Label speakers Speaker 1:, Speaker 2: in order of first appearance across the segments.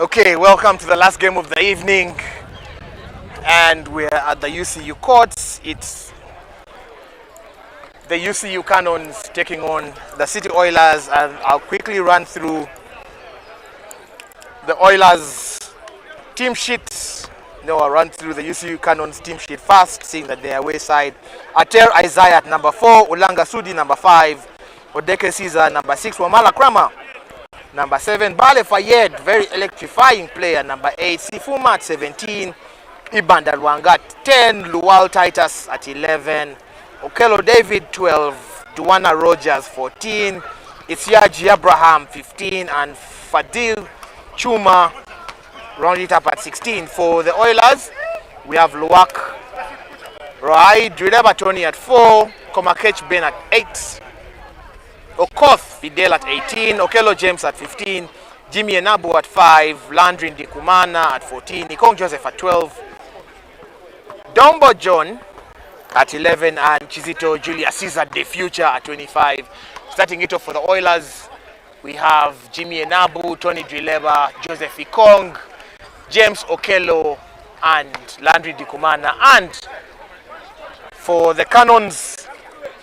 Speaker 1: Okay, welcome to the last game of the evening, and we're at the UCU courts. It's the UCU Canons taking on the City Oilers, and I'll quickly run through the Oilers team sheet. No, I'll run through the UCU Canons team sheet first, seeing that they are away side. Ater Isaiah at number 4, Ulanga Sudi number 5, Odeke Caesar number 6, Wamala Krama number 7, Bale Fayed, very electrifying player, number 8, Sifuma at 17, Ibanda Lwanga at 10, Luwal Titus at 11, Okello David 12, Duana Rogers 14, Isiaji Abraham 15, and Fadil Chuma round it up at 16. For the Oilers, we have Luwak Rai Drileba Tony at 4, Komakech Ben at 8, Okoth Fidel at 18, Okello James at 15, Jimmy Enabu at 5, Landry Ndikumana at 14, Nikong Joseph at 12, Dombo John at 11, and Chizito Julius Caesar the future at 25. Starting it off for the Oilers, we have Jimmy Enabu, Tony Drileba, Joseph Ikong, James Okello, and Landry Ndikumana. And for the Canons,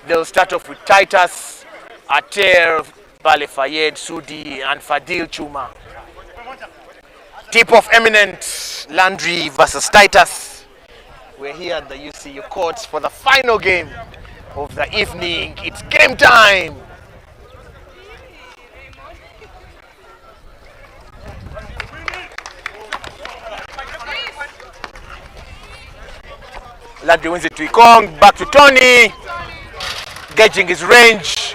Speaker 1: they'll start off with Titus, Ater, Bale Fayed, Sudi, and Fadil Chuma. Tip of eminent Landry versus Titus. We're here at the UCU courts for the final game of the evening. It's game time. Landry wins it to Ikong, back to Tony, gauging his range.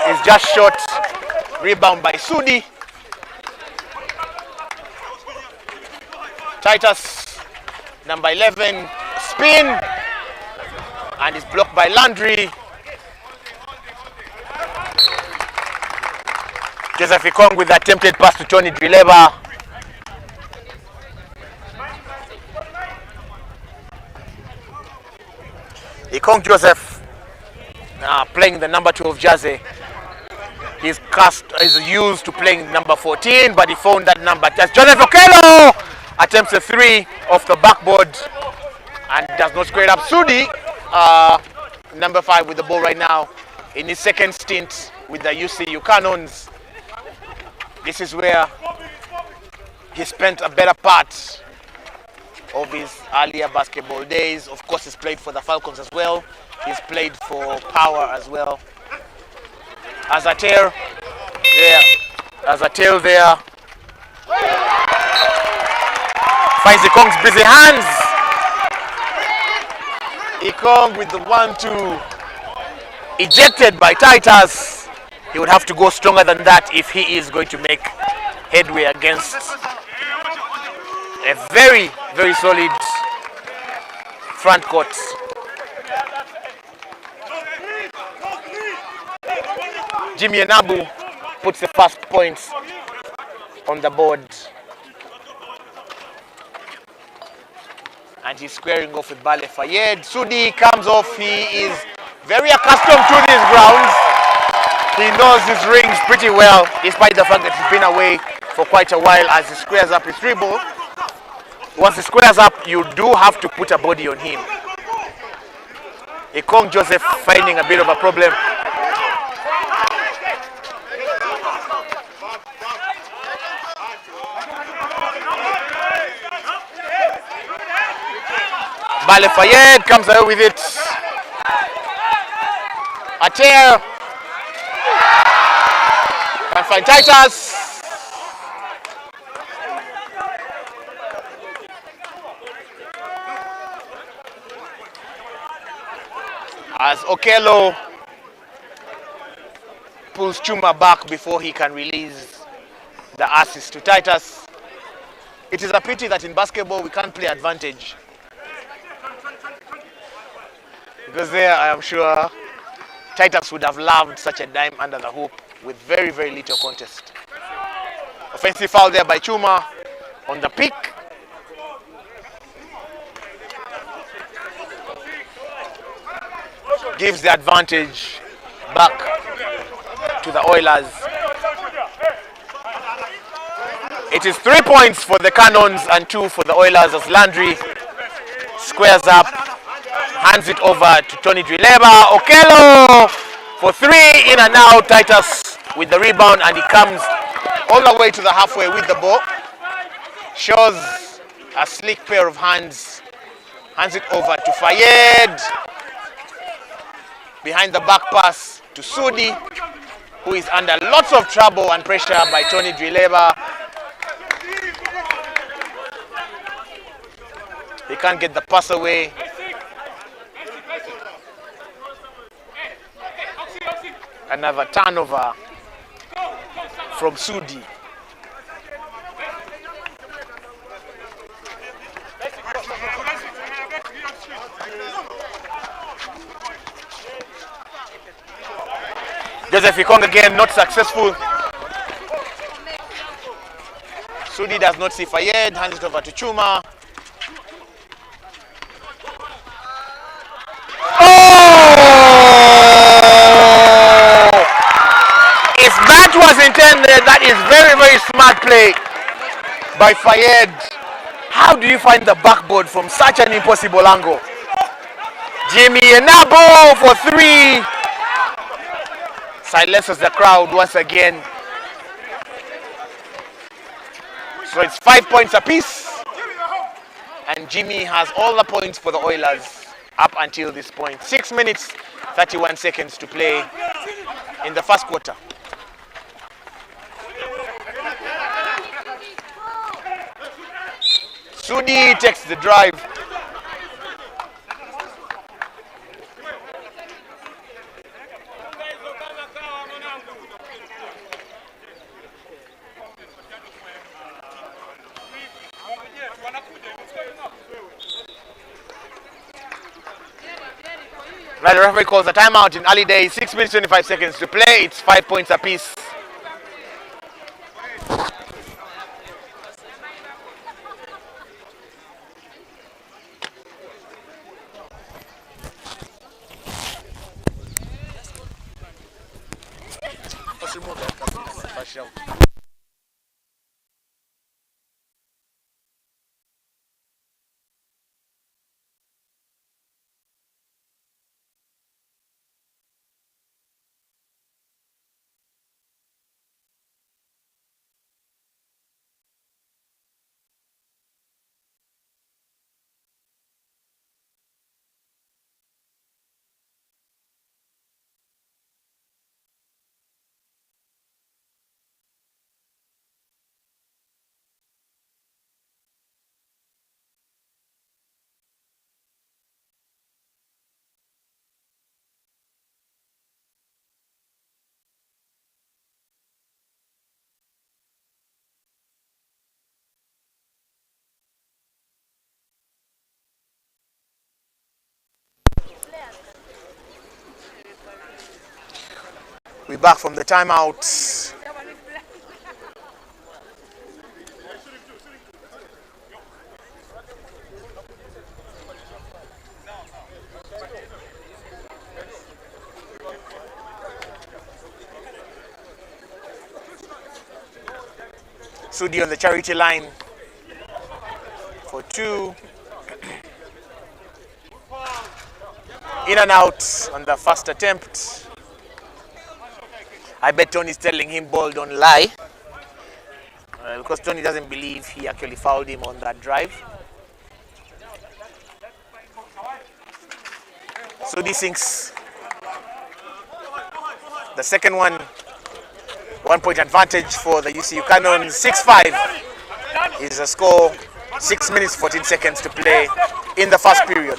Speaker 1: Is just short. Rebound by Sudi. Titus, number 11, spin, and is blocked by Landry. Joseph Ikong with the attempted pass to Tony Drileba. Ikong Joseph playing the number 12 jersey. His cast is used to playing number 14, but he found that number. That's Joseph Okello attempts a 3 off the backboard and does not square it up. Sudi, number 5 with the ball right now in his second stint with the UCU Canons. This is where he spent a better part of his earlier basketball days. Of course, he's played for the Falcons as well. He's played for Power as well. Azatel there. Azatel there. Finds Ikong's busy hands. Ikong with the 1-2. Ejected by Titus. He would have to go stronger than that if he is going to make headway against a very, very solid front court. Jimmy Enabu puts the first points on the board. And he's squaring off with Bale Fayed. Sudi comes off. He is very accustomed to these grounds. He knows his rings pretty well, despite the fact that he's been away for quite a while as he squares up his dribble. Once he squares up, you do have to put a body on him. Ikong Joseph finding a bit of a problem. Bale Fayed comes away with it. Ater can find Titus. As Okello pulls Chuma back before he can release the assist to Titus. It is a pity that in basketball we can't play advantage. Because there, I am sure Titus would have loved such a dime under the hoop with very, very little contest. Offensive foul there by Chuma on the pick. Gives the advantage back to the Oilers. It is 3 points for the Canons and 2 for the Oilers as Landry squares up, hands it over to Tony Drileba. Okello for 3, in and out. Titus with the rebound, and he comes all the way to the halfway with the ball. Shows a slick pair of hands. Hands it over to Fayed. Behind the back pass to Sudi, who is under lots of trouble and pressure by Tony Drileba. He can't get the pass away. Another turnover from Sudi. Joseph Ikong again, not successful. Sudi does not see Fayed, hands it over to Chuma. Oh! If that was intended, that is very, very smart play by Fayed. How do you find the backboard from such an impossible angle? Jimmy Enabo for 3. Silences the crowd once again. So it's 5 points apiece. And Jimmy has all the points for the Oilers up until this point. 6 minutes, 31 seconds to play in the first quarter. Sudi takes the drive. Right, the referee calls a timeout in early days. 6 minutes, 25 seconds to play. It's 5 points apiece. We're back from the timeout. Sudi on the charity line for 2. In and out on the first attempt. I bet Tony's telling him ball don't lie. Because Tony doesn't believe he actually fouled him on that drive. Sudi sinks the second one. 1 point advantage for the UCU Canons. 6-5 is the score. 6 minutes, 14 seconds to play in the first period.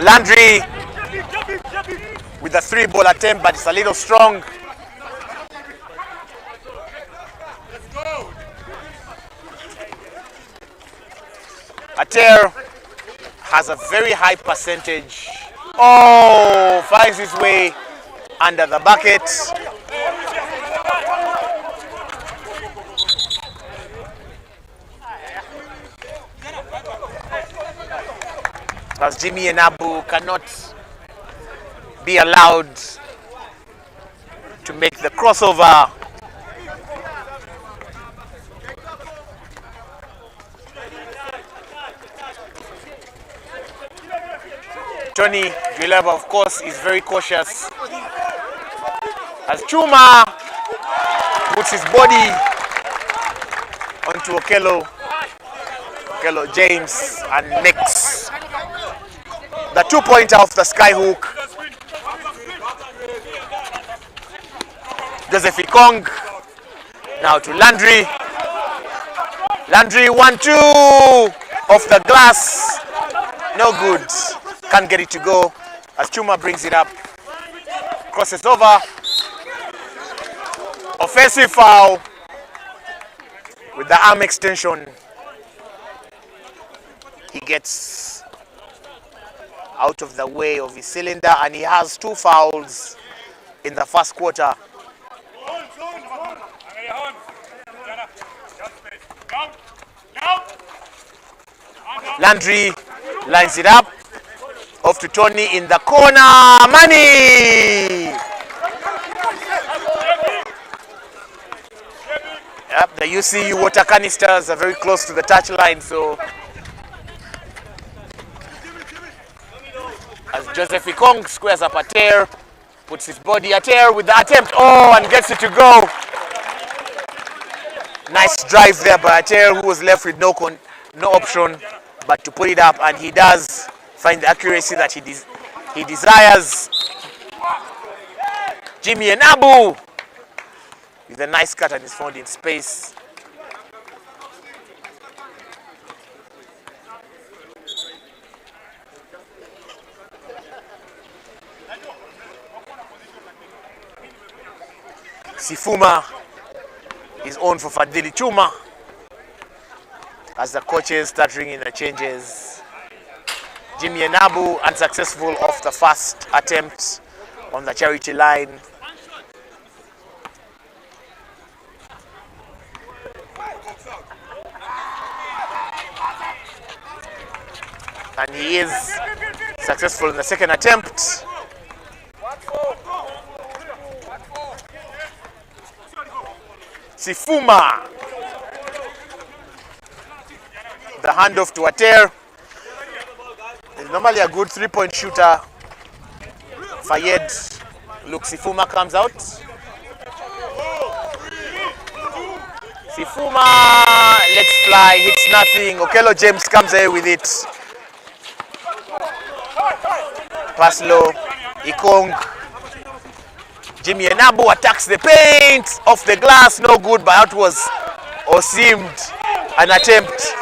Speaker 1: Landry with a 3-ball attempt, but it's a little strong. Ater has a very high percentage. Oh, finds his way under the bucket. as Jimmy and Abu cannot be allowed to make the crossover. Tony Dweleva, of course, is very cautious as Chuma puts his body onto Okello James and makes the 2-pointer off the skyhook. Joseph Ikong now to Landry. Landry 1-2 off the glass. No good. Can't get it to go as Chuma brings it up. Crosses over. Offensive foul with the arm extension. He gets out of the way of his cylinder and he has 2 fouls in the first quarter. Landry lines it up. Off to Tony in the corner. Money! Yep, the UCU water canisters are very close to the touchline, so as Joseph Ikong squares up a tear, puts his body at tear with the attempt, and gets it to go. Nice drive there by Ater, who was left with no option but to put it up, and he does find the accuracy that he desires. Jimmy and Abu with a nice cut and is found in space. Sifuma is on for Fadili Chuma as the coaches start ringing the changes. Jimmy and Abu unsuccessful off the first attempt on the charity line. And he is successful in the second attempt. Sifuma. The handoff to Ater. He's normally a good 3-point shooter. Fayed. Look, Sifuma comes out. Sifuma lets fly, hits nothing. Okello James comes away with it. Pass low. Ikong. Jimmy Enabu attacks the paint. Off the glass, no good, but that was or seemed an attempt.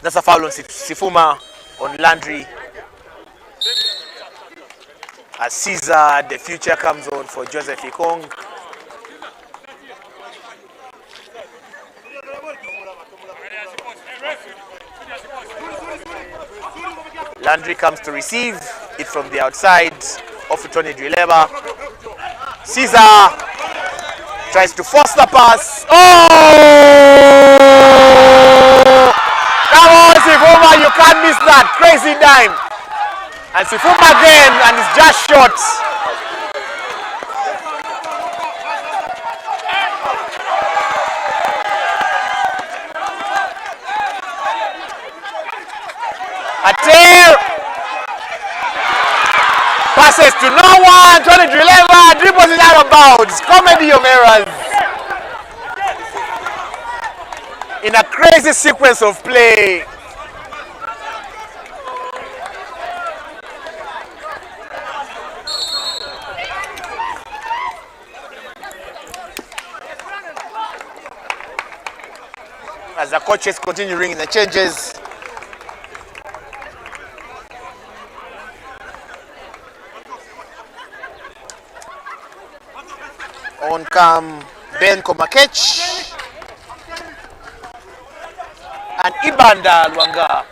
Speaker 1: That's a foul on Sifuma on Landry. As Caesar, the future comes on for Joseph Ikong. Landry comes to receive it from the outside, off to Tony Dweleva. Caesar tries to force the pass. Oh! Come on, Sifuma, you can't miss that. Crazy dime. And Sifuma again, and it's just short. Ater passes to no one. Tony Dweleva dribbles it out of bounds. Comedy of errors. In a crazy sequence of play. As the coaches continue ringing the changes. On come Ben Komakech, and Ibanda Luanga.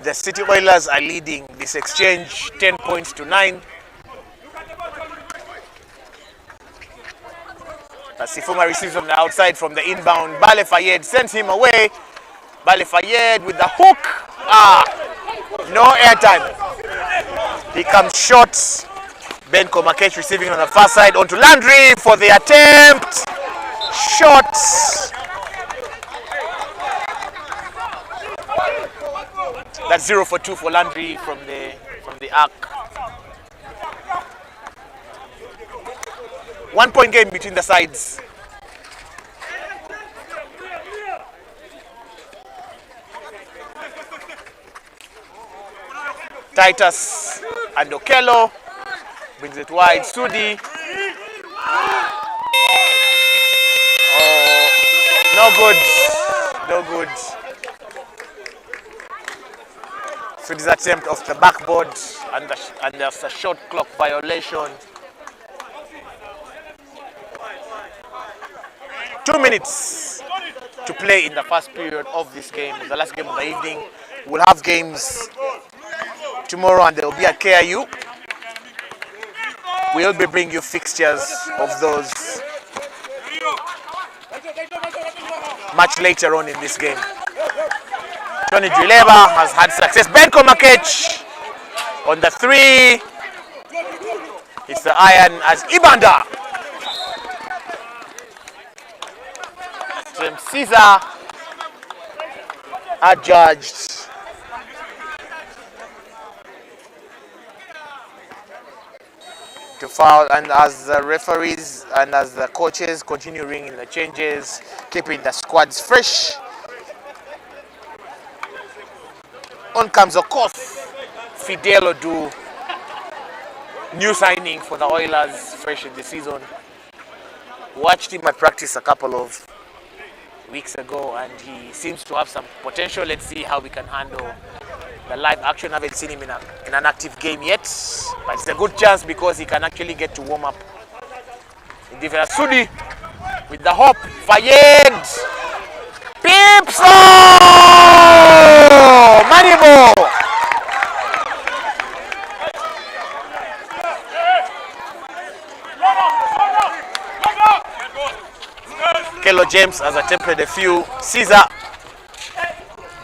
Speaker 1: The City Oilers are leading this exchange 10 points to 9. Sifuma receives from the outside from the inbound. Bale Fayed sends him away. Bale Fayed with the hook. No airtime. He comes short. Ben Komakech receiving on the far side onto Landry for the attempt. Shot. That's 0 for 2 for Landry from the arc. 1 point game between the sides. Titus and Okello brings it wide. Sudi. Oh, no good. No good. Sudi's attempt off the backboard and there's a short clock violation. 2 minutes to play in the first period of this game, the last game of the evening. We'll have games tomorrow and they'll be at KIU. We'll be bringing you fixtures of those much later on in this game. Johnny Drileva has had success. Ben Komakech on the 3. It's the iron as Ibanda. Caesar adjudged. To foul, and as the referees and as the coaches continue ringing the changes, keeping the squads fresh. On comes, of course, Fidel Odu, new signing for the Oilers, fresh in the season. Watched him at practice a couple of weeks ago and he seems to have some potential. Let's see how we can handle the live action. I haven't seen him in an active game yet, but it's a good chance because he can actually get to warm up. Sudi with the hop. Fayed. Pips! Oh! Manibo! Kello James has attempted a few. Caesar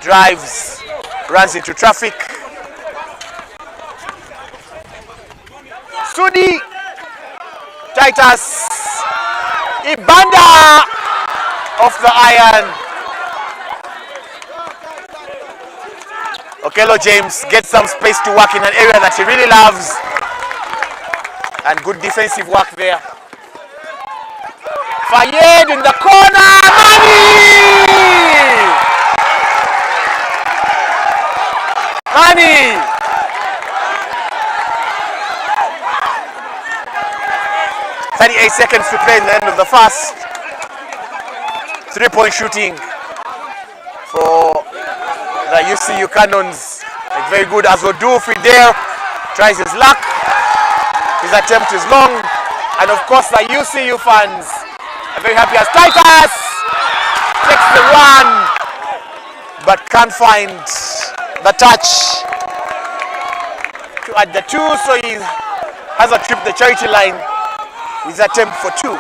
Speaker 1: drives, runs into traffic. Sudi, Titus, Ibanda off the iron. Okello James gets some space to work in an area that he really loves. And good defensive work there. Fayed in the corner. Mani! 38 seconds to play in the end of the first. 3-point shooting for the UCU Canons. Like very good as Odu. Fidel tries his luck. His attempt is long. And of course the UCU fans are very happy as Titus takes the run but can't find the touch to add the 2, so he has a trip the charity line with attempt for 2.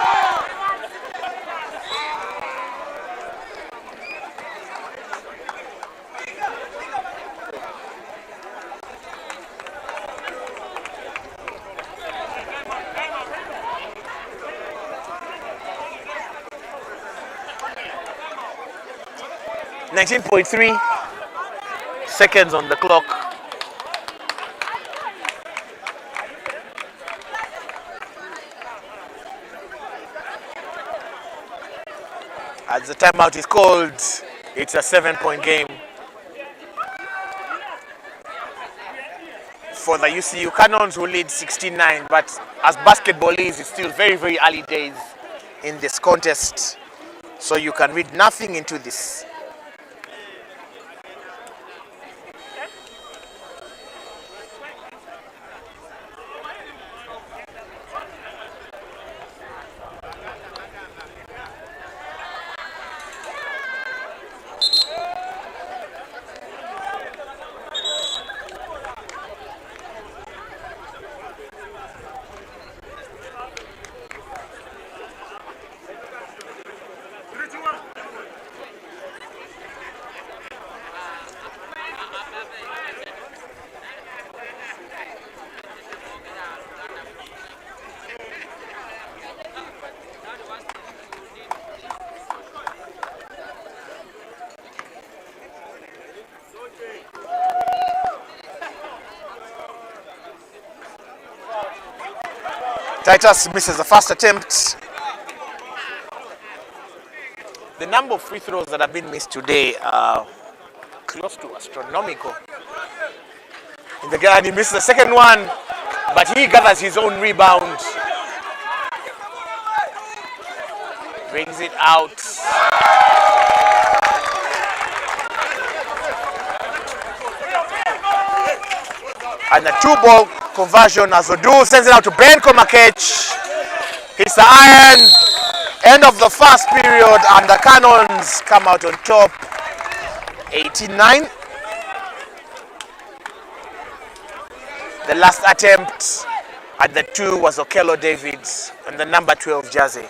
Speaker 1: .3 seconds on the clock. As the timeout is called, it's a 7-point game for the UCU Canons, who lead 16-9. But as basketball is, it's still very, very early days in this contest, so you can read nothing into this. Titus misses the first attempt. The number of free throws that have been missed today are close to astronomical. In the guy, he misses the second one, but he gathers his own rebound. Brings it out. And a 2-ball conversion as Odu sends it out to Ben Komakech. Hits the iron. End of the first period, and the Canons come out on top, 89. The last attempt at the 2 was Okello Davids and the number 12 jersey.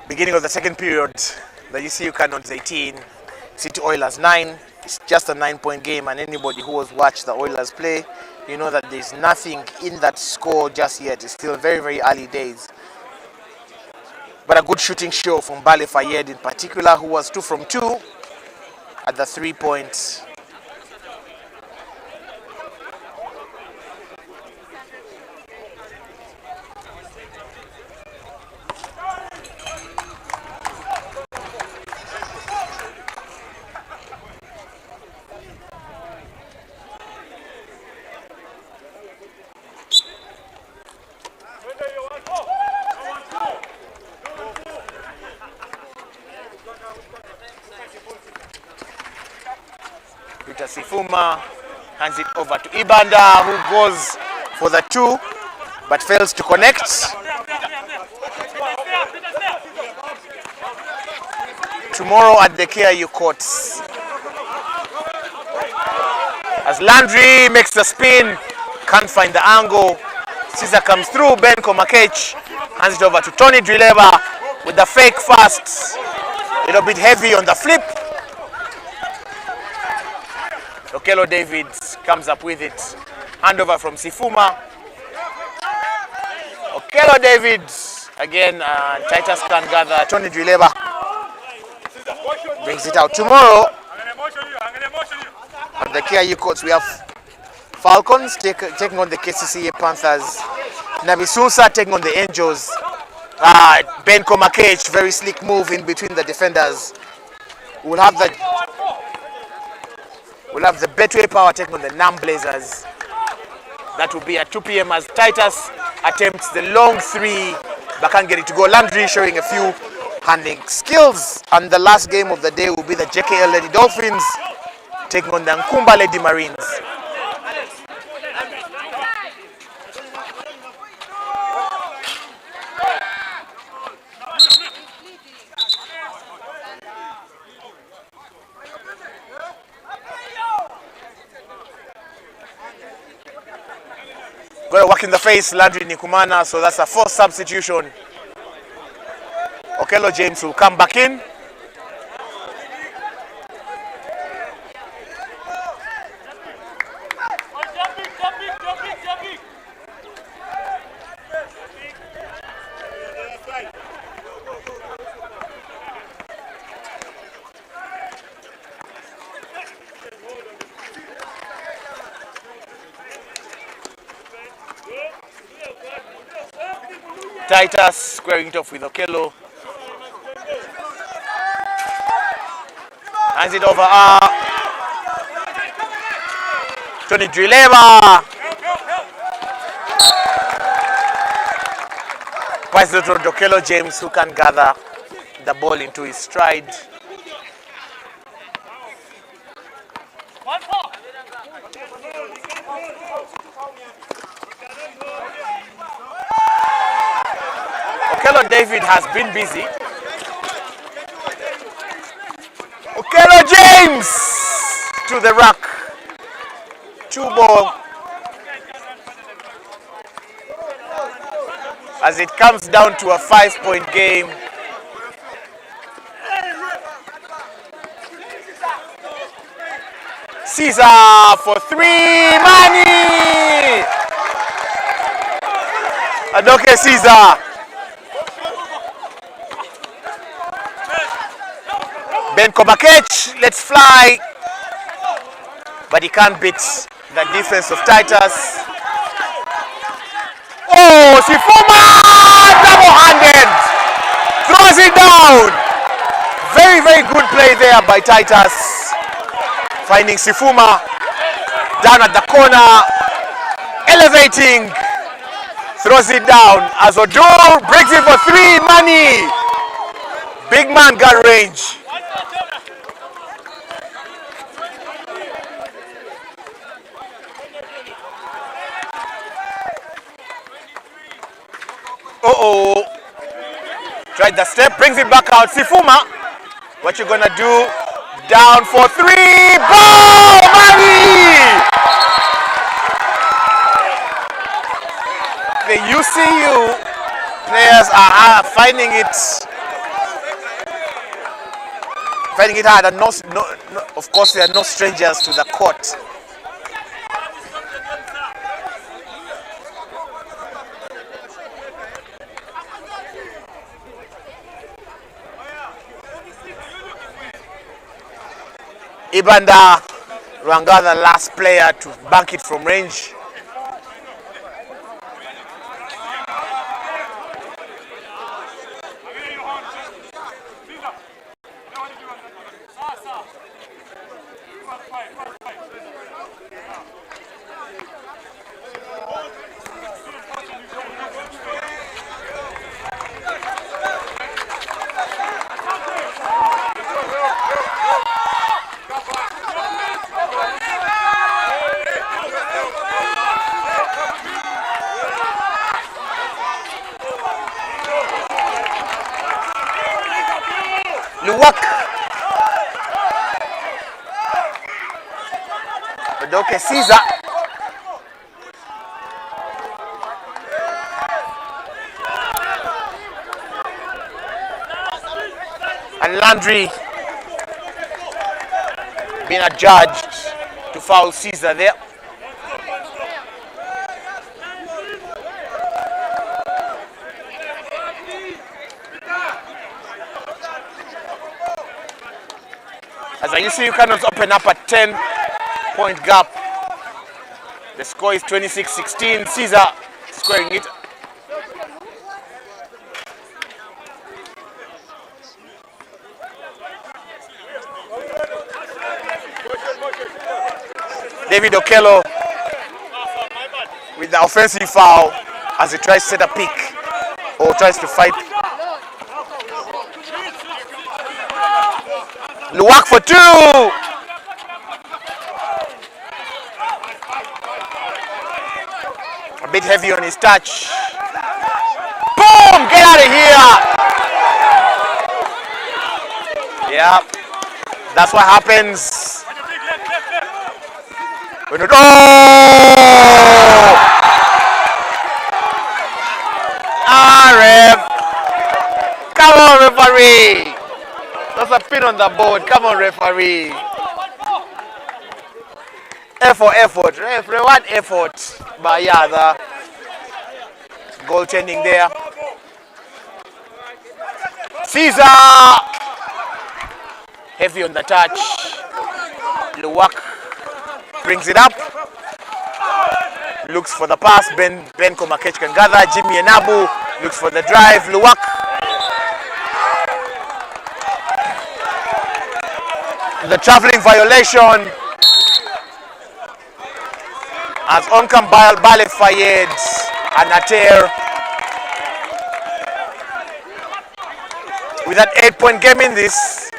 Speaker 1: Beginning of the second period, the UCU Canons 18, City Oilers 9. It's just a 9-point game, and anybody who has watched the Oilers play, you know that there's nothing in that score just yet. It's still very, very early days. But a good shooting show from Bale Fayed in particular, who was 2 from 2 at the 3-point. Sifuma hands it over to Ibanda, who goes for the 2 but fails to connect. Tomorrow at the KIU courts, as Landry makes the spin, can't find the angle. Caesar comes through. Ben Komakech hands it over to Tony Drileva with the fake fast, a little bit heavy on the flip. Okello Davids comes up with it. Handover from Sifuma. Okello Davids again. Titus can gather. Tony Drileva brings it out. Tomorrow at the KIU courts, we have Falcons taking on the KCCA Panthers. Namisunsa taking on the Angels. Ben Komakech, very slick move in between the defenders. We'll have the Betway Power taking on the Nam Blazers. That will be at 2 p.m. as Titus attempts the long 3, but can't get it to go. Landry showing a few handling skills. And the last game of the day will be the JKL Lady Dolphins taking on the Nkumba Lady Marines. Got to work in the face, Landry Nikumana, so that's a 4th substitution. Okello James will come back in. Titus squaring it off with Okello. Hands it over. Tony Drileva. Passes it to Okello James, who can gather the ball into his stride. Okello David has been busy. Okello James to the rack. 2 ball. As it comes down to a 5-point game. Caesar for 3, money! Adoke Caesar. Ben Kobakech, let's fly. But he can't beat the defense of Titus. Oh, Sifuma! Double-handed! Throws it down! Very, very good play there by Titus. Finding Sifuma down at the corner. Elevating. Throws it down as Odur breaks it for 3, money! Big man got range. Uh-oh. Tried the step, brings it back out. Sifuma, what you gonna do? Down for 3. Boom! Money! The UCU players are finding it hard, and of course they are no strangers to the court. Ibanda Rwanga, the last player to bank it from range. Luwak. Odoke Caesar. And Landry being adjudged to foul Caesar there. As you see, Cannons open up a 10-point gap. The score is 26-16. Caesar scoring it. David Okello with the offensive foul as he tries to set a pick or tries to fight. Luwak for 2. A bit heavy on his touch. Boom! Get out of here! Yeah, that's what happens. When it, oh! Ref. Come on, referee. That's a pin on the board. Come on, referee. Effort. Referee, what effort? But yeah, the goaltending there. Caesar! Heavy on the touch. Luwak brings it up. Looks for the pass. Ben Komakech can gather. Jimmy Enabu Looks for the drive. Luwak. The traveling violation as Onkam Bale Fayed and Ater with an 8-point game in this.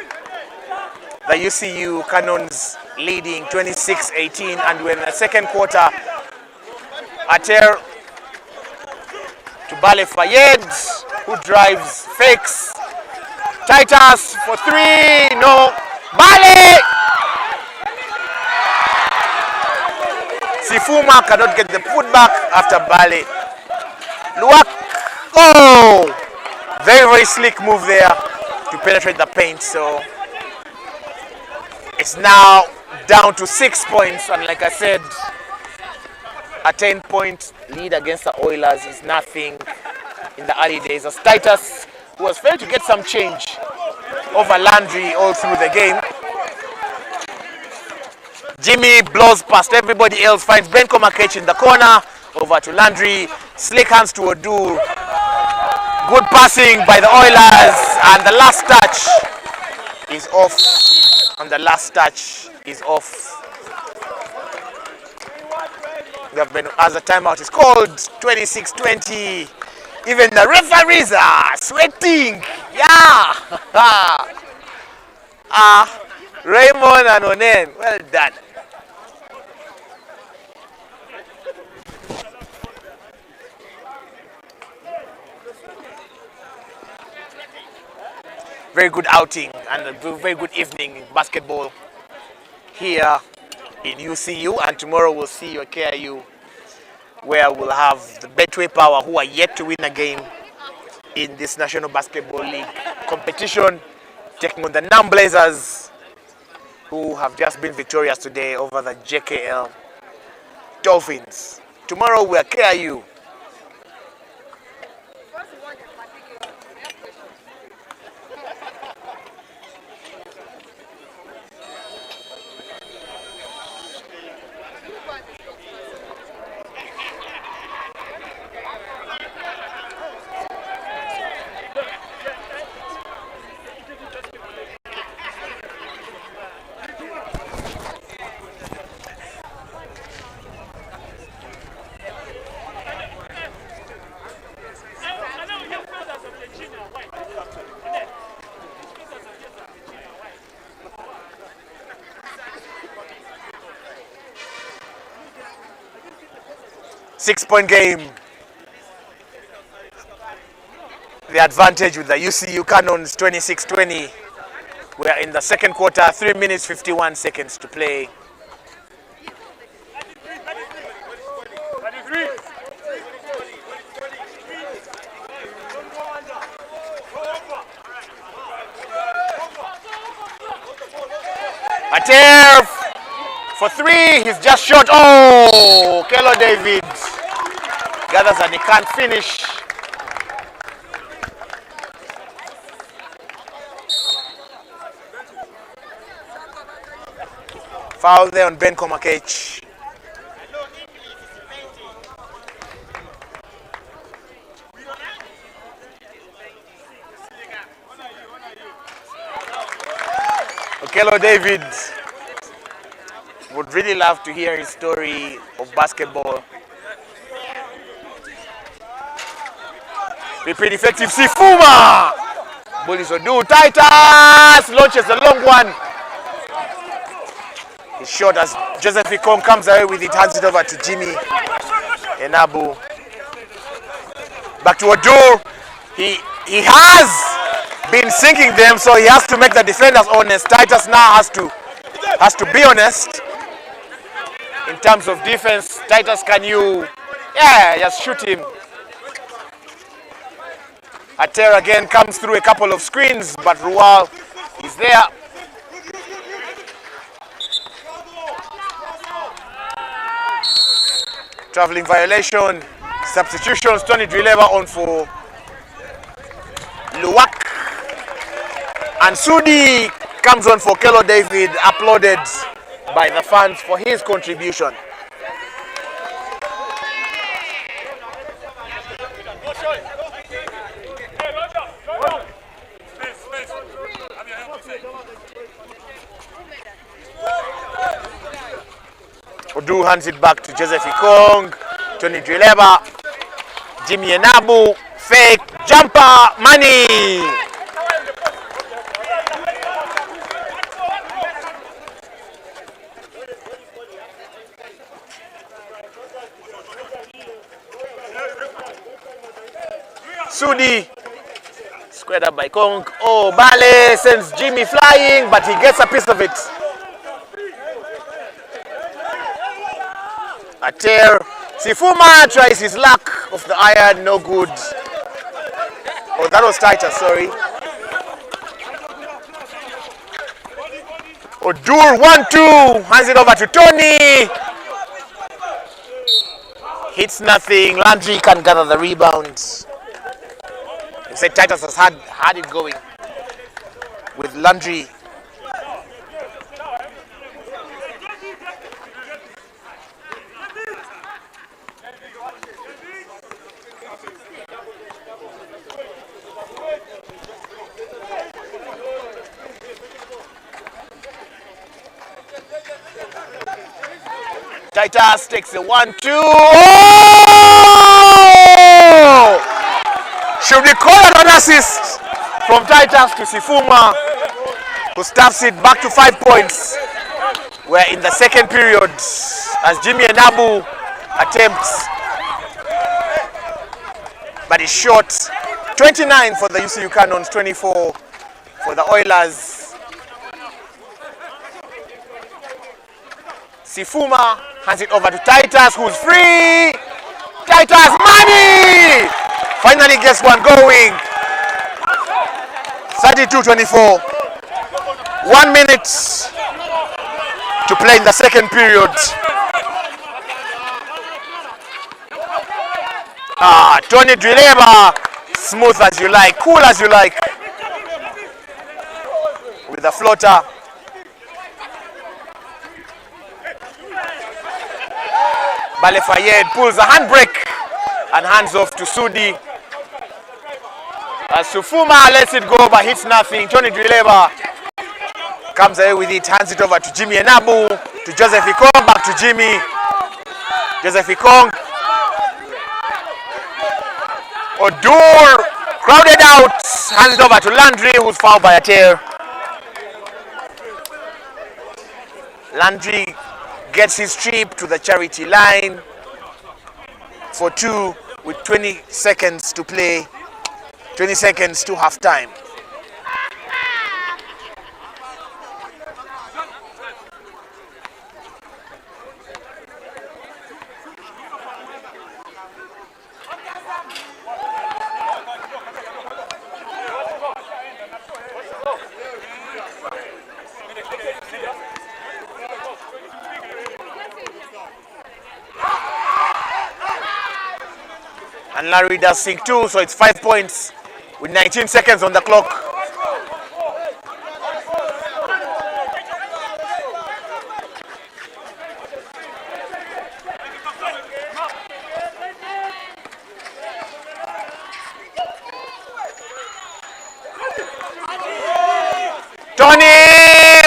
Speaker 1: The UCU Canons leading 26-18, and we're in the second quarter. Ater to Bale Fayed, who drives, fakes. Titus for 3, no. Bale! Sifuma cannot get the putback after Bale. Luwak, oh! Very, very slick move there to penetrate the paint. So it's now down to 6 points, and like I said, a 10-point lead against the Oilers is nothing in the early days. As Titus, who was failing to get some change over Landry all through the game. Jimmy blows past everybody else, finds Benko Makech in the corner, over to Landry, slick hands to Odu. Good passing by the Oilers, and the last touch is off. As the timeout is called, 26-20. Even the referees are sweating. Yeah. Raymond and Onen, well done. Very good outing and a very good evening in basketball here in UCU, and tomorrow we'll see you at KIU, where we'll have the Betway Power, who are yet to win a game in this National Basketball League competition, taking on the Nam Blazers, who have just been victorious today over the JKL Dolphins. Tomorrow we're KIU. Six-point game. The advantage with the UCU Canons, 26-20. We are in the second quarter, 3 minutes, 51 seconds to play. Ater for 3, he's just shot. Oh, Kelo David gathers and he can't finish. Foul there on Benko Makech. Kelo David would really love to hear his story of basketball. Repeat effective Sifuma. Bullies Odu. Titus launches a long one. It's short as Joseph Ikong comes away with it, hands it over to Jimmy Enabu. Back to Odu. He has been sinking them, so he has to make the defenders honest. Titus now has to be honest in terms of defense. Titus, can you just shoot him? Ater again comes through a couple of screens, but Rual is there. Traveling violation. Substitutions. Tony Drileva on for Luwak. And Sudi comes on for Kelo David, applauded by the fans for his contribution. Odu hands it back to Joseph Ikong. Tony Drileba. Jimmy Enabu. Fake. Jumper. Money. Sudi. Squared up by Kong. Oh, Bale sends Jimmy flying, but he gets a piece of it. Ater. Sifuma tries his luck off the iron, no good. Oh, that was tighter, sorry. Odur 1-2, hands it over to Tony. Hits nothing. Landry can gather the rebounds. You said Titus has had it going with Landry. Titus takes the 1-2. Oh! Should we call an assist from Titus to Sifuma, who stuffs it back to 5 points? We're in the second period as Jimmy Enabu attempts, but it's short. 29 for the UCU Canons, 24 for the Oilers. Sifuma hands it over to Titus, who's free. Titus, money! Finally gets one going. 32-24. 1 minute to play in the second period. Tony Drileba, smooth as you like, cool as you like, with the floater. Bale Fayed pulls a handbrake and hands off to Sudi. As Sufuma lets it go but hits nothing. Tony Drileba comes away with it, hands it over to Jimmy Enabu, to Joseph Ikong, back to Jimmy. Joseph Ikong. Odur crowded out, hands it over to Landry, who's fouled by a tear. Landry gets his trip to the charity line for 2 with 20 seconds to play, 20 seconds to halftime. And Larry does sink too, so it's 5 points with 19 seconds on the clock. Tony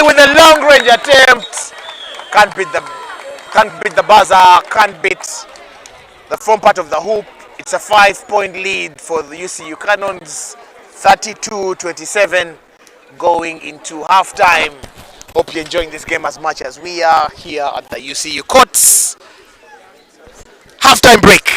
Speaker 1: with a long range attempt. Can't beat the buzzer, can't beat the front part of the hoop. It's a 5-point lead for the UCU Canons, 32-27 going into halftime. Hope you're enjoying this game as much as we are here at the UCU courts. Halftime break.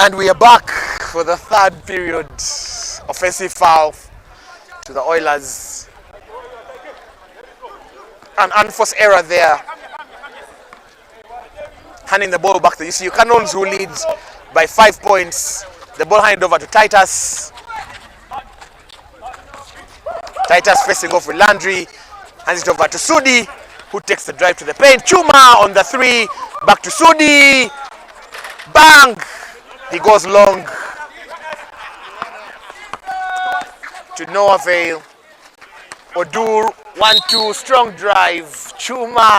Speaker 1: And we are back for the third period. Offensive foul to the Oilers. An unforced error there. Handing the ball back to UCU Canons, who leads by 5 points. The ball handed over to Titus. Titus facing off with Landry. Hands it over to Sudi, who takes the drive to the paint. Chuma on the three. Back to Sudi. Bang! He goes long. To no avail. Odur, 1-2, strong drive. Chuma.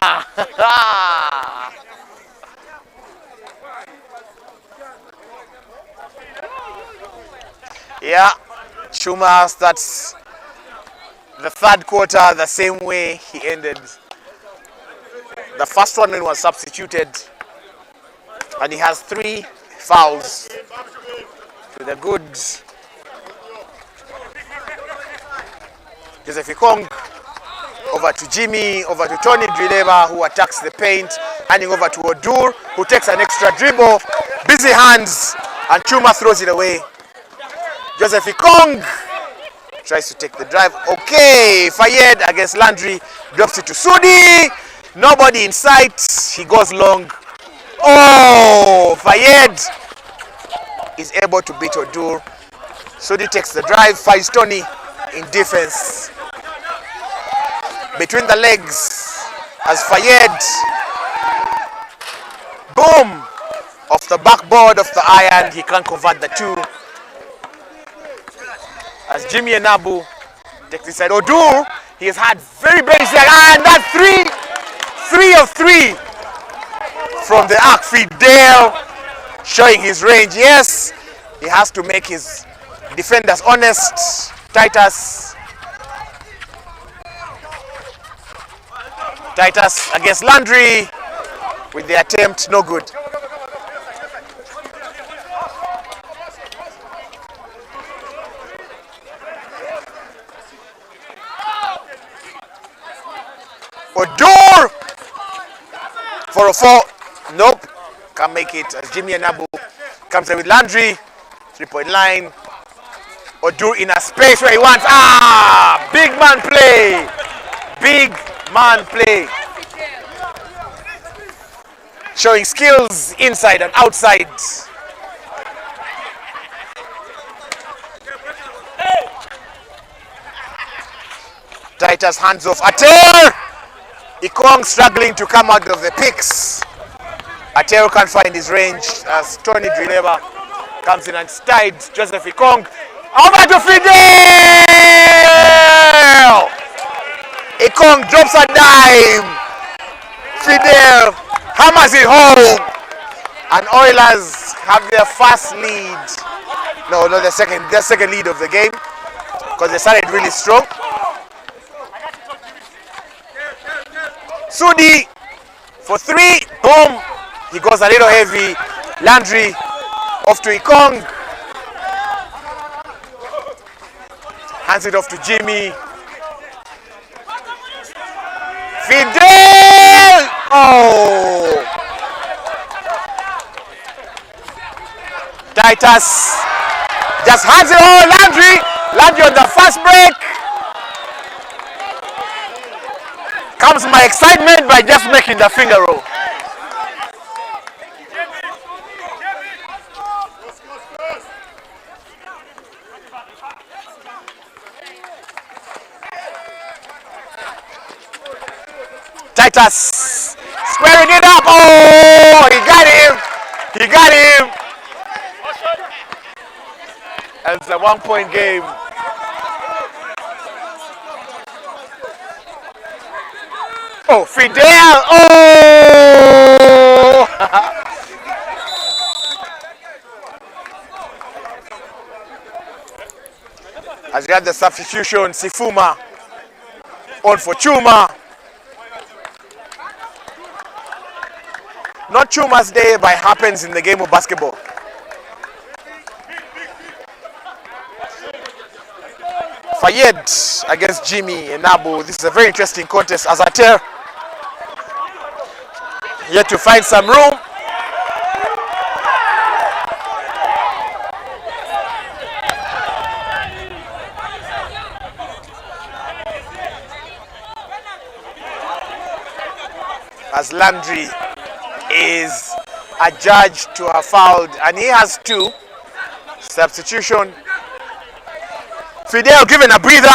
Speaker 1: Yeah, Chuma starts the third quarter the same way he ended the first one when he was substituted. And he has 3 fouls to the goods. Joseph Ikong over to Jimmy, over to Tony Drileva, who attacks the paint, handing over to Odur, who takes an extra dribble, busy hands, and Chuma throws it away. Joseph Ikong tries to take the drive. Okay, Fayed against Landry, drops it to Sudi. Nobody in sight. He goes long. Oh, Fayed is able to beat Odur. Sudi takes the drive, finds Tony in defense. Between the legs as Fayed, boom, off the backboard of the iron. He can't convert the 2. As Jimmy and Nabu takes inside. Odur, he has had very basic, and that's 3 of 3 from the arc. Fidel showing his range. Yes, he has to make his defenders honest. Titus against Landry with the attempt, no good. Odur for a 4. Nope, can't make it as Jimmy and Nabu comes in with Landry. 3-point line. Odur in a space where he wants. Big man play. Big man play. Showing skills inside and outside. Titus hands off. Ater! Ikong struggling to come out of the picks. Atero can't find his range as Tony Drileva comes in and stides Joseph Ikong. Over to Fidel! Ikong drops a dime. Fidel hammers it home. And Oilers have their first lead. No, the second lead of the game. Because they started really strong. Sudi for 3, boom, he goes a little heavy. Landry off to Ikong, hands it off to Jimmy. Fidel! Oh! Titus just hands it all. Landry on the fast break. Comes my excitement by just making the finger roll. Titus squaring it up. Oh, he got him. And it's a 1-point game. Oh, Fidel! Oh! As we had the substitution, Sifuma on for Chuma. Not Chuma's day, but it happens in the game of basketball. Fayed against Jimmy and Nabu. This is a very interesting contest as Ater yet to find some room. as Landry is adjudged to have fouled, and he has 2. Substitution. Fidel given a breather,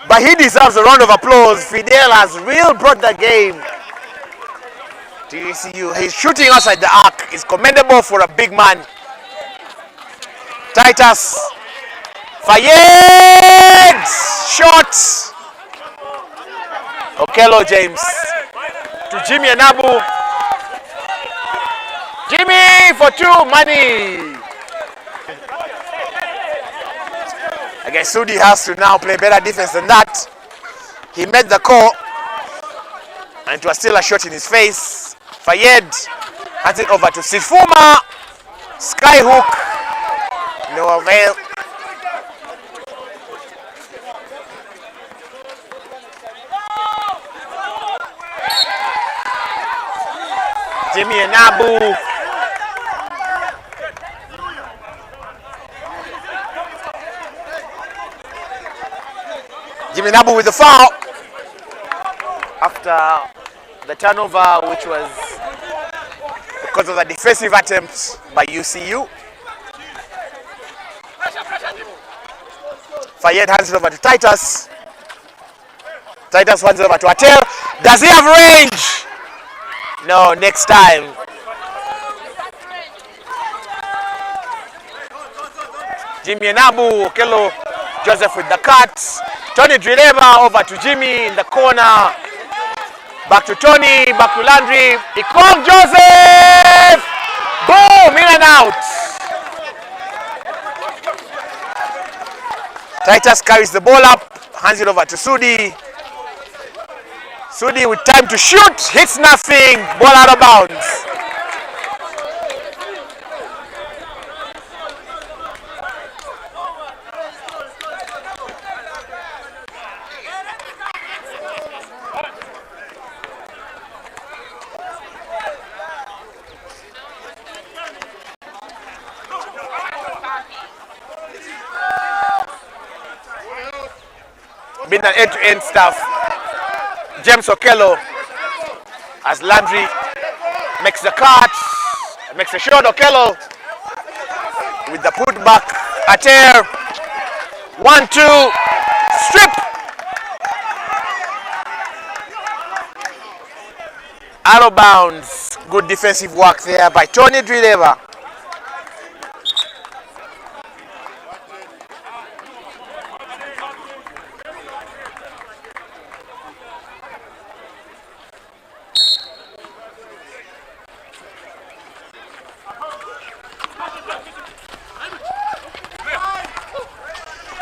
Speaker 1: but he deserves a round of applause. Fidel has really brought the game to UCU. His shooting outside the arc is commendable for a big man. Titus. Fayed! Shot! Okello James. To Jimmy Anabu. Jimmy for 2, money. I guess Sudi has to now play better defense than that. He made the call, and it was still a shot in his face. Fayed hands it over to Sifuma. Skyhook. No avail. Jimmy Anabu. Jimmy Anabu with the foul after the turnover, which was because of the defensive attempt by UCU. Fayed hands it over to Titus. Titus hands it over to Atel. Does he have range? No, next time. Jimmy Anabu, Okello Joseph with the cut. Tony Drileva over to Jimmy in the corner. Back to Tony, back to Landry. Ikong Joseph! Boom! In and out. Titus carries the ball up, hands it over to Sudi. Sudi with time to shoot, hits nothing, ball out of bounds. Been an end-to-end stuff. James Okello as Landry makes the cut, makes a shot. Okello with the putback. Ater 1-2 strip. Out of bounds. Good defensive work there by Tony Drileva.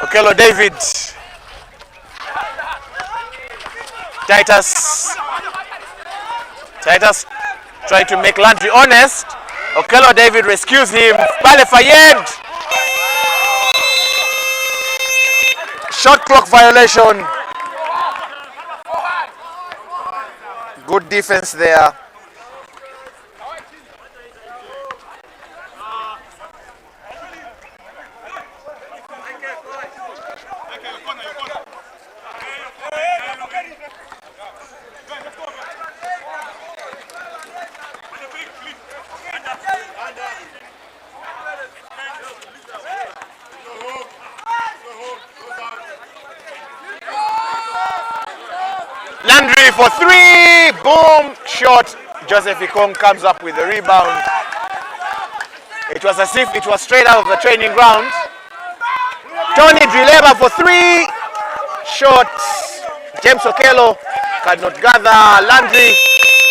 Speaker 1: Okello David. Titus trying to make Landry honest. Okello David rescues him. Bale Fayed. Shot clock violation. Good defense there. Landry for 3, boom, shot. Joseph Ikong comes up with the rebound. It was as if it was straight out of the training ground. Tony Drileva for 3, shot. James Okello cannot gather. Landry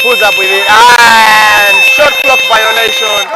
Speaker 1: pulls up with it, and shot clock violation.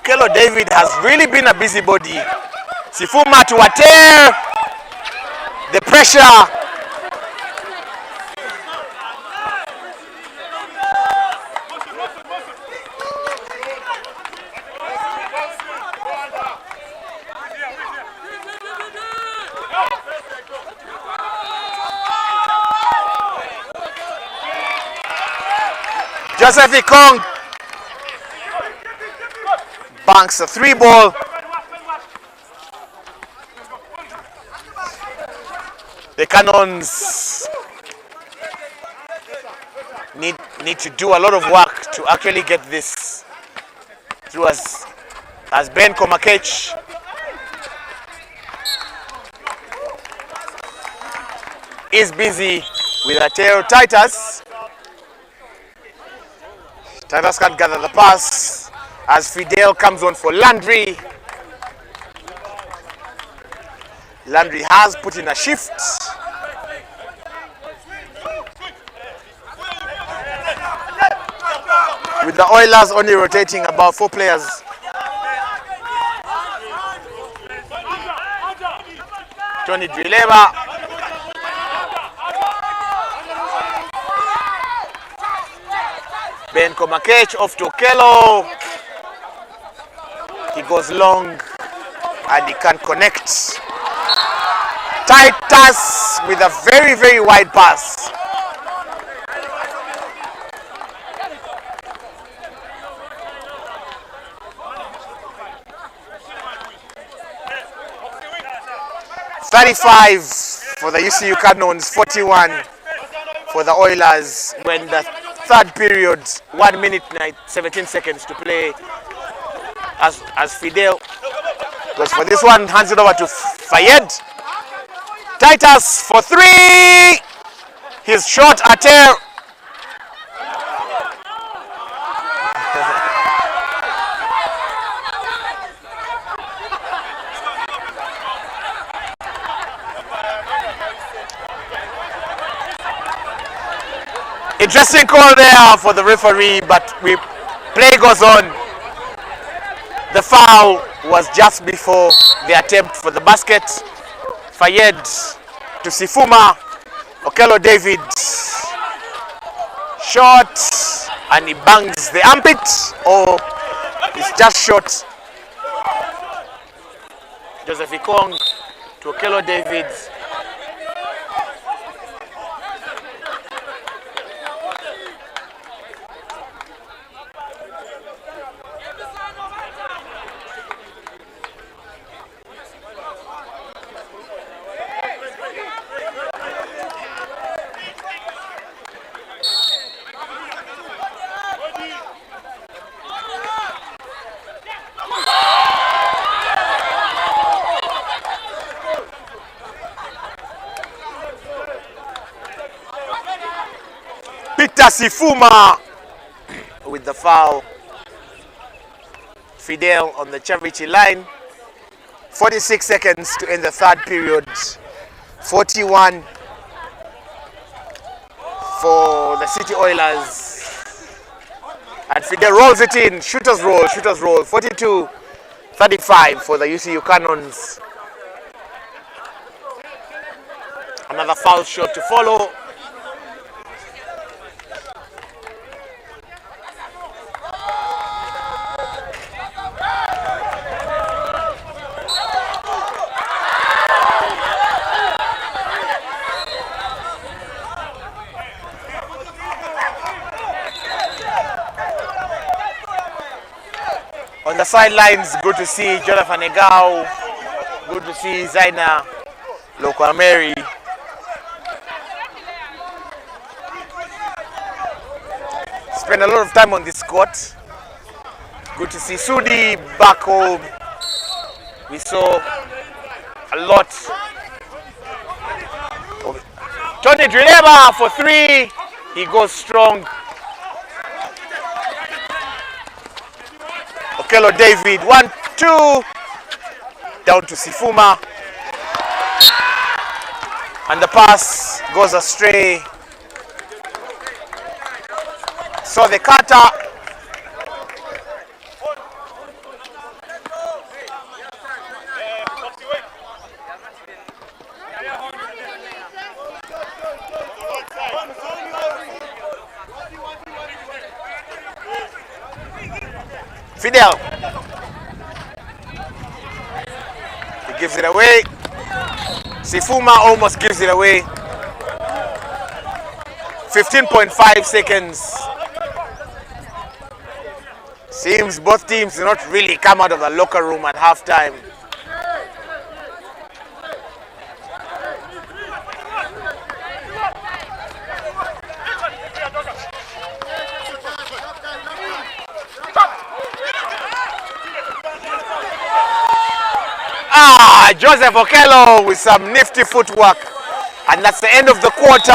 Speaker 1: Okello David has really been a busybody. Sifuma to Ater. The pressure. Joseph Ikong banks a 3-ball. The Canons need to do a lot of work to actually get this through, as Ben Komakech is busy with Ateo Titus. Titus can't gather the pass as Fidel comes on for Landry. Landry has put in a shift. With the Oilers only rotating about 4 players. Tony Drileva. Ben Komakech off to Okello. He goes long and he can't connect. Titus with a very, very wide pass. $35 for the UCU Canons, 41 for the Oilers when the third period, 1 minute 17 seconds to play, as Fidel goes for this one, hands it over to Fayed. Titus for 3. His shot at air. Interesting call there for the referee, but play goes on. The foul was just before the attempt for the basket. Fayed to Sifuma. Okello David shot and he bangs the armpit, or it's just short. Joseph Ikong to Okello David. Sifuma with the foul. Fidel on the Chavichi line. 46 seconds to end the third period. 41 for the City Oilers. And Fidel rolls it in. Shooters roll. 42-35 for the UCU Canons. Another foul shot to follow. On the sidelines, good to see Jonathan Egao, good to see Zaina Lokwameri. Spend a lot of time on this court. Good to see Sudi back home. We saw a lot. Tony Drileva for 3. He goes strong. Okello David, 1-2, down to Sifuma, and the pass goes astray. So the cutter Fidel. He gives it away. Sifuma almost gives it away. 15.5 seconds. Seems both teams did not really come out of the locker room at halftime. Joseph Okello with some nifty footwork. And that's the end of the quarter.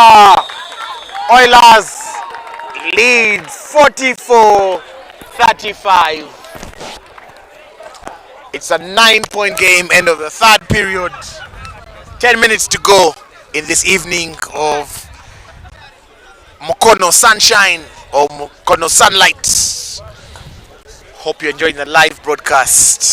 Speaker 1: Oilers lead 44-35. It's a 9-point game, end of the third period. 10 minutes to go in this evening of Mukono Sunshine or Mukono Sunlight. Hope you're enjoying the live broadcast.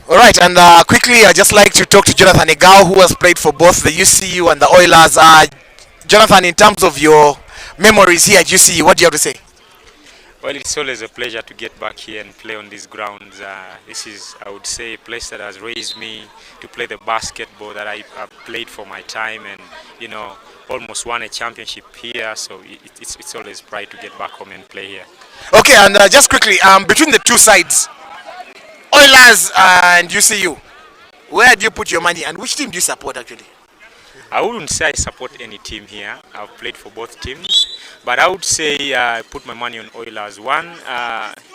Speaker 1: All right, and quickly, I'd just like to talk to Jonathan Egao, who has played for both the UCU and the Oilers. Jonathan, in terms of your memories here at UCU, what do you have to say?
Speaker 2: Well, it's always a pleasure to get back here and play on these grounds. This is, I would say, a place that has raised me to play the basketball that I've played for my time, and almost won a championship here. So it's always pride to get back home and play here.
Speaker 1: Okay, and just quickly, between the two sides, Oilers and UCU, where do you put your money, and which team do you support actually?
Speaker 2: I wouldn't say I support any team here. I've played for both teams, but I would say I put my money on Oilers. One,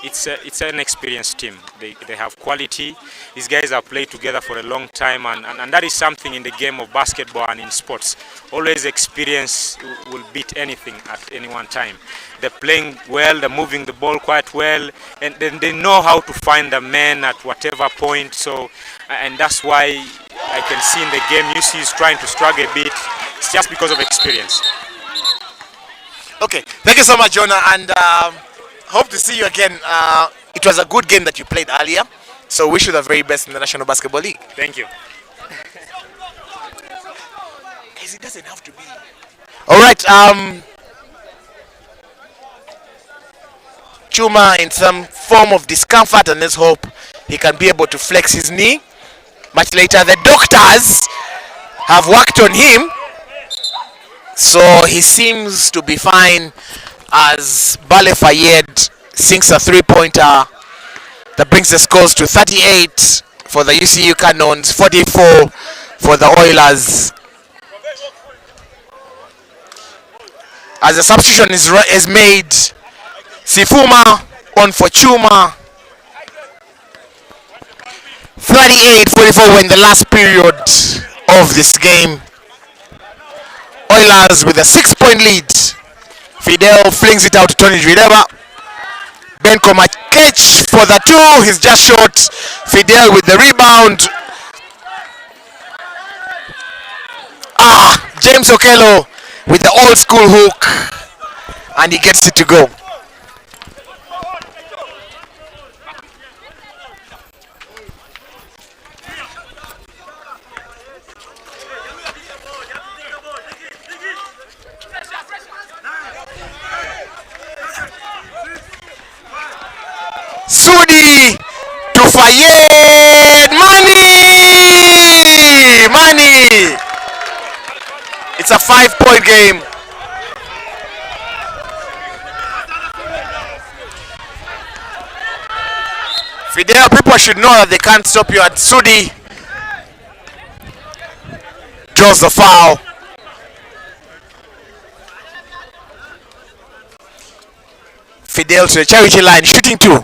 Speaker 2: it's an experienced team. They have quality. These guys have played together for a long time, and that is something in the game of basketball and in sports. Always experience will beat anything at any one time. They're playing well, they're moving the ball quite well, and then they know how to find the men at whatever point. So, and that's why I can see in the game UC is trying to struggle a bit. It's just because of experience.
Speaker 1: Okay, thank you so much, Jonah, and hope to see you again. It was a good game that you played earlier, so wish you the very best in the National Basketball League.
Speaker 2: Thank you.
Speaker 1: Guys, it doesn't have to be. All right, Chuma in some form of discomfort, and let's hope he can be able to flex his knee. Much later, the doctors have worked on him, so he seems to be fine. as Bale Fayed sinks a three-pointer that brings the scores to 38 for the UCU Canons, 44 for the Oilers. As the substitution is made, Sifuma on for Chuma. 38-44 in the last period of this game. Oilers with a 6-point lead. Fidel flings it out to Tony Drideba. Ben Koma catch for the two. He's just short. Fidel with the rebound. James Okello with the old school hook. And he gets it to go. Sudi to Fayed. Money. It's a 5-point game. Fidel, people should know that they can't stop you at Sudi. Draws the foul. Fidel to the charity line, shooting two.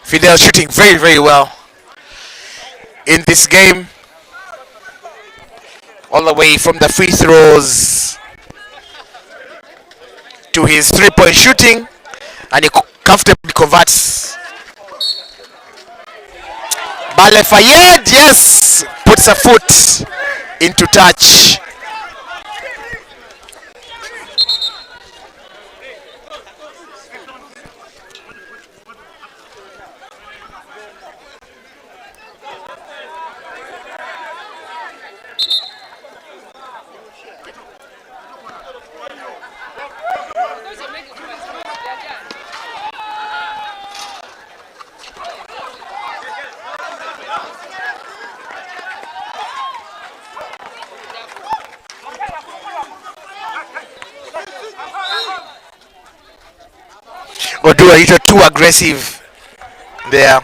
Speaker 1: Fidel shooting very, very well in this game. All the way from the free throws to his three-point shooting, and he comfortably converts. Bale Fayed, yes, puts a foot into touch. Or do a little too aggressive there.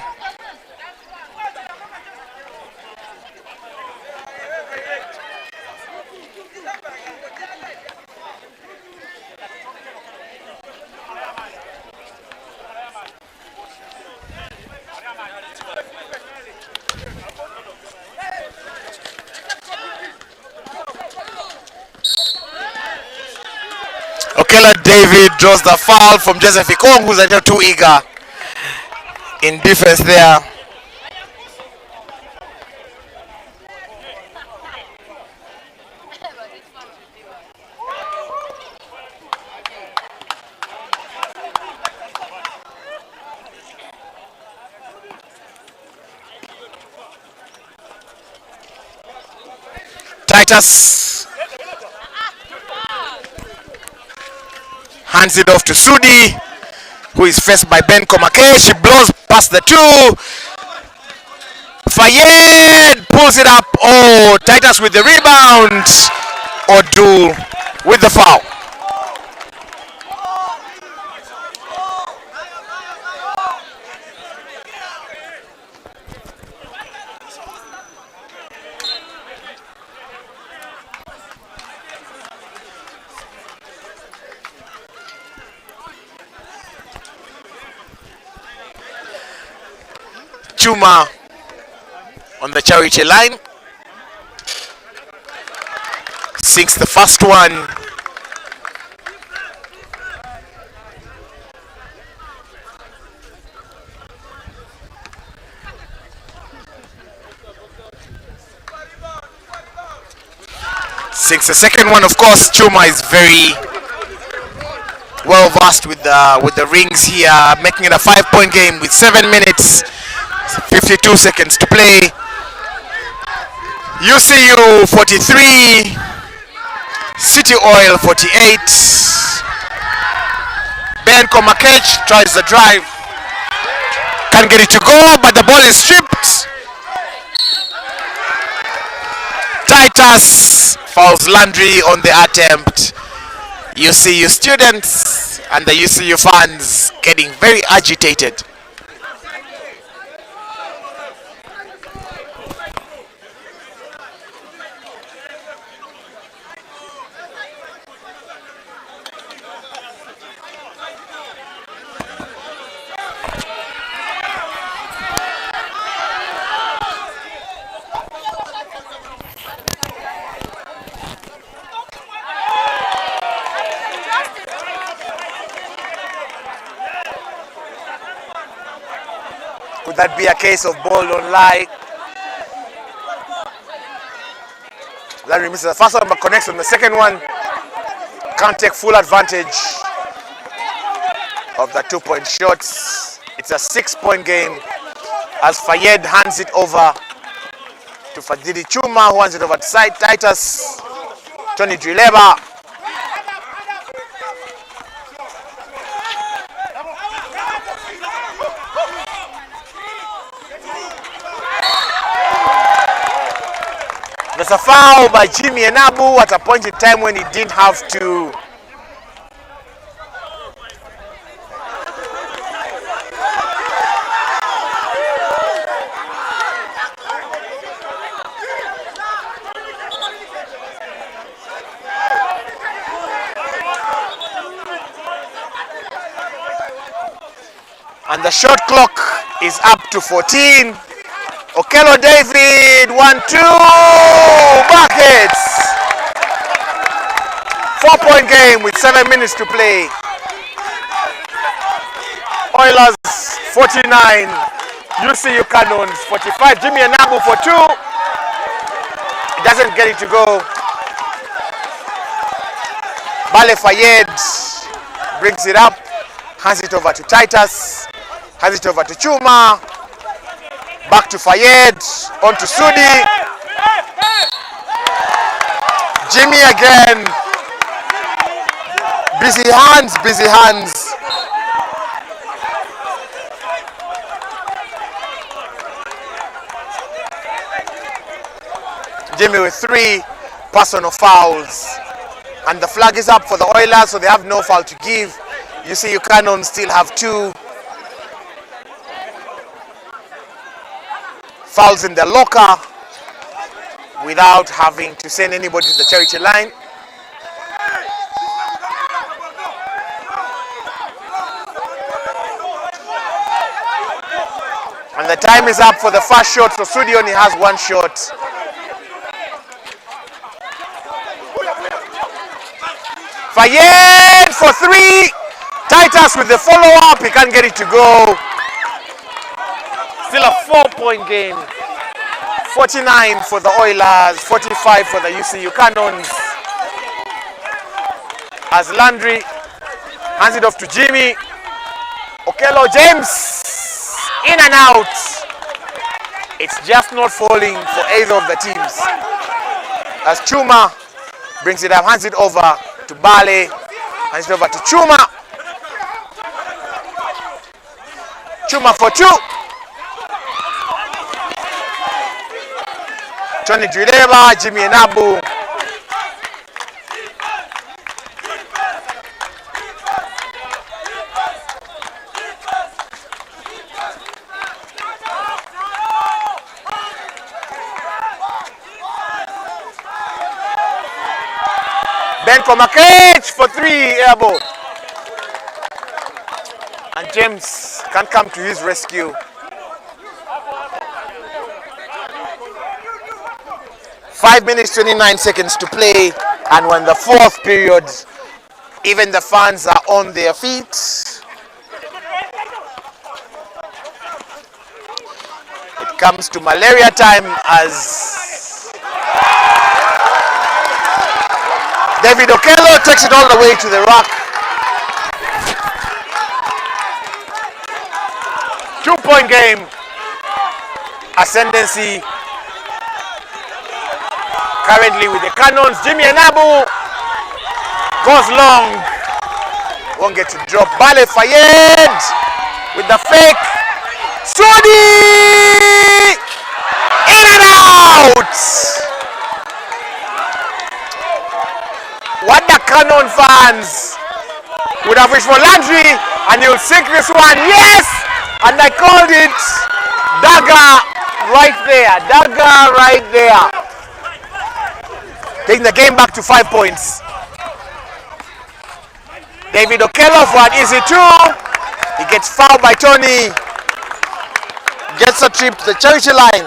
Speaker 1: Okela David draws the foul from Joseph Ikong, who's a little too eager in defense there. Titus hands it off to Sudi, who is faced by Ben Komake. She blows past the two. Fayed pulls it up. Oh, Titus with the rebound. Odu with the foul. Chuma on the charity line, sinks the first one. Sinks the second one. Of course, Chuma is very well versed with the rings here, making it a 5-point game with 7 minutes 52 seconds to play. UCU 43, City Oil 48. Ben Komakech tries the drive, can't get it to go, but the ball is stripped. Titus fouls Landry on the attempt. UCU students and the UCU fans getting very agitated. Could that be a case of ball don't lie? Larry misses the first one but connects on the second one. Can't take full advantage of the 2-point shots. It's a 6-point game as Fayed hands it over to Fadili Chuma, who hands it over to Titus. Tony Drileba. There's a foul by Jimmy Enabu at a point in time when he didn't have to. And the shot clock is up to 14. Okello David, 1-2, buckets. 4-point game with 7 minutes to play. Oilers 49, UCU Canons 45. Jimmy Enabu for 2. He doesn't get it to go. Bale Fayed brings it up, hands it over to Titus, hands it over to Chuma. Back to Fayed, on to Sudi. Jimmy again. Busy hands, busy hands. Jimmy with 3 personal fouls. And the flag is up for the Oilers, so they have no foul to give. You see, Canons still have 2 fouls in the locker without having to send anybody to the charity line. And the time is up for the first shot, so Sudi only has 1 shot. Fayed for 3. Titus with the follow-up, he can't get it to go. Still a 4-point game. 49 for the Oilers, 45 for the UCU Canons. As Landry hands it off to Jimmy. Okello James, in and out. It's just not falling for either of the teams. As Chuma brings it up, hands it over to Bale, hands it over to Chuma. Chuma for 2. Tony Drileba, Jimmy Enabu. Ben Komakech for 3, airborne. And James can't come to his rescue. 5 minutes, 29 seconds to play, and when the 4th period, even the fans are on their feet. It comes to malaria time as David Okello takes it all the way to the rock. 2-point game. Ascendancy currently with the Canons. Jimmy Enabu goes long. Won't get to drop. Bale Fayed with the fake. Sudi! In and out! What the Canon fans would have wished for Landry, and he'll sink this one. Yes! And I called it. Dagger right there. Dagger right there. Taking the game back to 5 points. David Okello for an easy two. He gets fouled by Tony. Gets a trip to the charity line.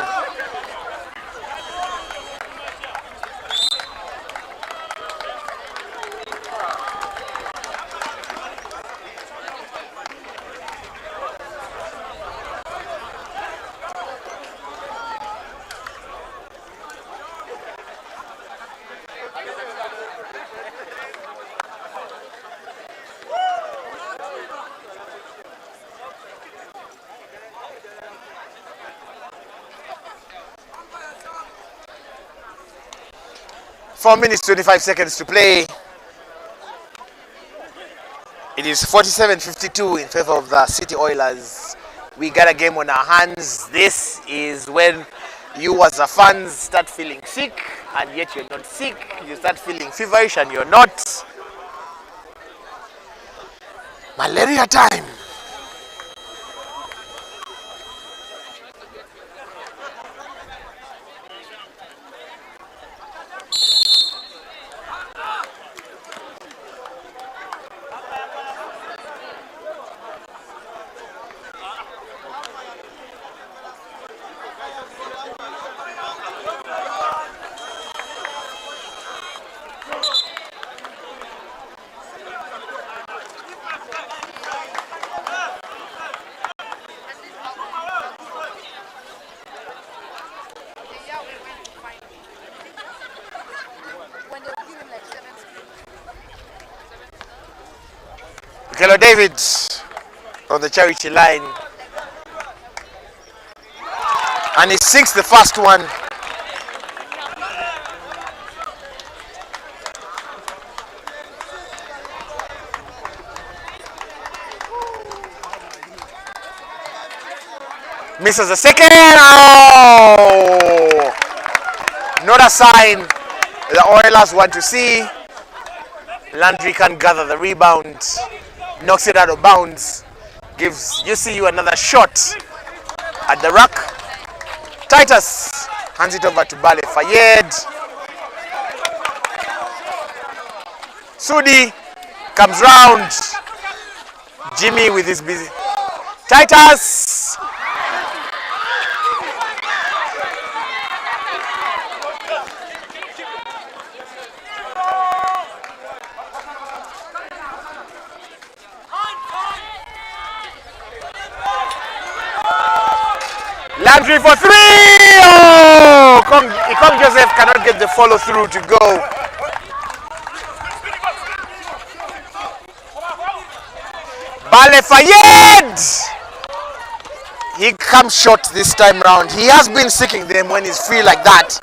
Speaker 1: Four minutes, 25 seconds to play. It is 47-52 in favor of the City Oilers. We got a game on our hands. This is when you as a fans start feeling sick and yet you're not sick. You start feeling feverish and you're not. Malaria time. Hello, David on the charity line, and he sinks the first one. Misses the second. Oh! Not a sign the Oilers want to see. Landry can gather the rebound. Knocks it out of bounds, gives UCU another shot at the rack. Titus hands it over to Bale Fayed. Sudi comes round. Jimmy with his busy. Titus! Landry for three! Oh! Ikong Joseph cannot get the follow through to go. Bale Fayed! He comes short this time round. He has been seeking them when he's free like that.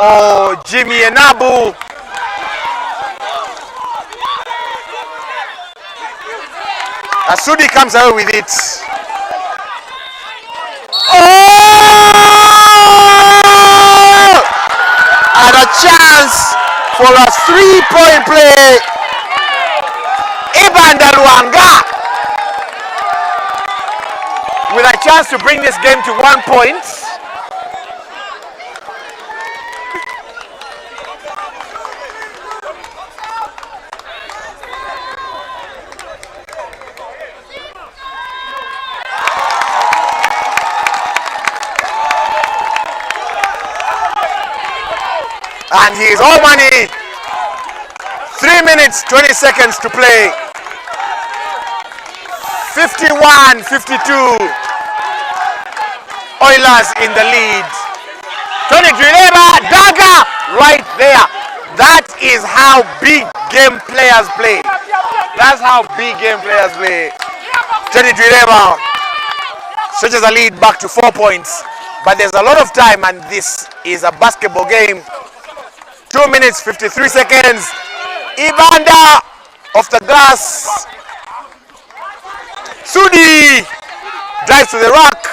Speaker 1: Oh, Jimmy Enabu. Asudi comes away with it. Oh! And a chance for a 3-point play. Ibanda Luanga with a chance to bring this game to 1 point. And he is all money. 3 minutes, 20 seconds to play. 51-52. Oilers in the lead. Tony Drileva, dagger right there. That is how big game players play. That's how big game players play. Tony Drileva stretches the lead back to 4 points. But there's a lot of time, and this is a basketball game. 2 minutes, 53 seconds. Ibanda off the glass. Sudi drives to the rack.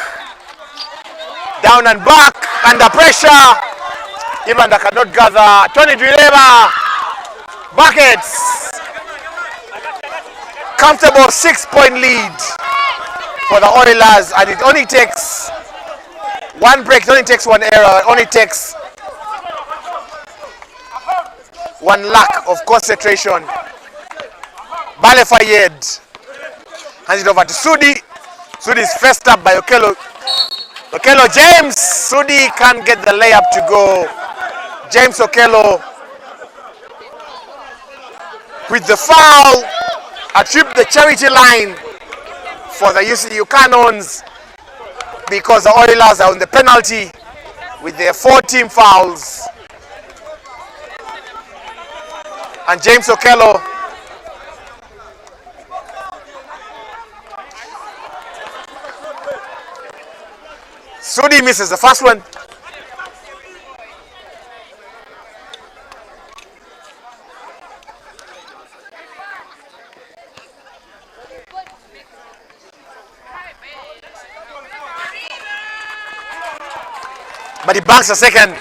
Speaker 1: Down and back, under pressure. Ibanda cannot gather. Tony Drileva. Buckets. Comfortable 6-point lead for the Oilers, and it only takes one break, it only takes one error, it only takes one lack of concentration. Bale Fayed hands it over to Sudi. Sudi is first up by Okello. Okello James. Sudi can't get the layup to go. James Okello with the foul. A trip the charity line for the UCU Canons because the Oilers are on the penalty with their 4 team fouls. And James Okello Sudi misses the first one. But he banks a second.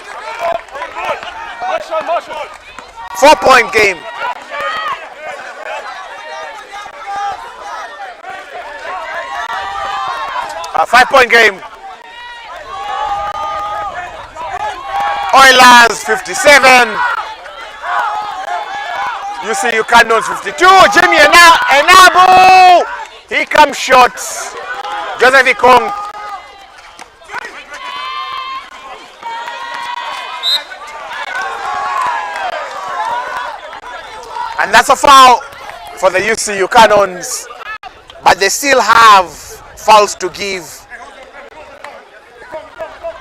Speaker 1: 4-point game. A 5-point game. Oilers 57. UCU Canons 52. Jimmy Enabu. He comes short. Joseph Ikong. And that's a foul for the UCU Canons, but they still have fouls to give.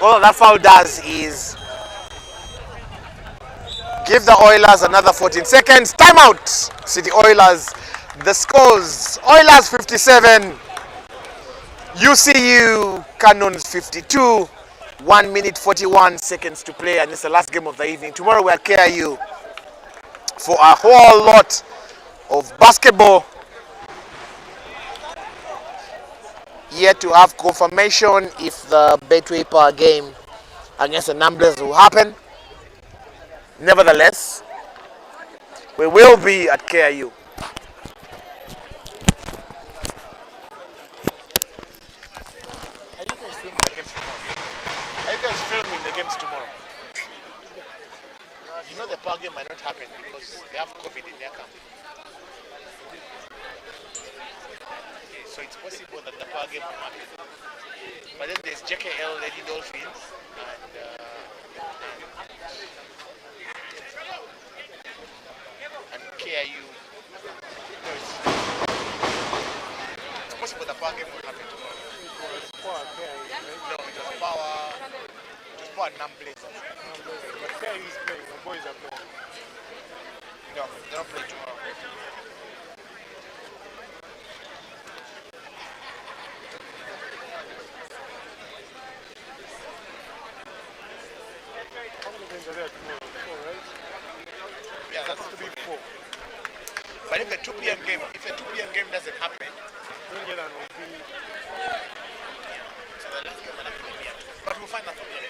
Speaker 1: All that foul does is give the Oilers another 14 seconds. Timeout. City Oilers. The scores: Oilers 57, UCU Canons 52. 1 minute 41 seconds to play, and it's the last game of the evening. Tomorrow we're at KIU for a whole lot of basketball. Yet to have confirmation if the Betway Power game against the Namblers will happen. Nevertheless, we will be at KIU. Are you guys filming the games tomorrow? You know the power game might not happen because they have COVID in their camp. So it's possible that the power game will happen. But then there's JKL, Lady Dolphins, and KIU. It's possible the power game will happen tomorrow. No, it was power non-blazers.
Speaker 3: But KIU is playing, the boys are playing.
Speaker 1: No, they don't play tomorrow.
Speaker 3: How many games are there tomorrow? 4, right?
Speaker 1: Yeah, that's
Speaker 3: To be 4.
Speaker 1: But if the 2 p.m. game doesn't happen,
Speaker 3: England will be.
Speaker 1: so the last game will happen at 2 p.m. But we'll find out from here.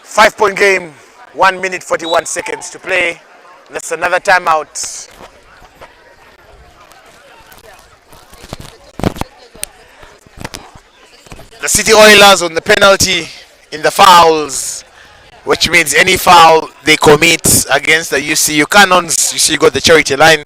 Speaker 1: Five-point game, 1 minute 41 seconds to play. That's another timeout. The City Oilers on the penalty in the fouls, which means any foul they commit against the UCU Canons, UCU got the charity line.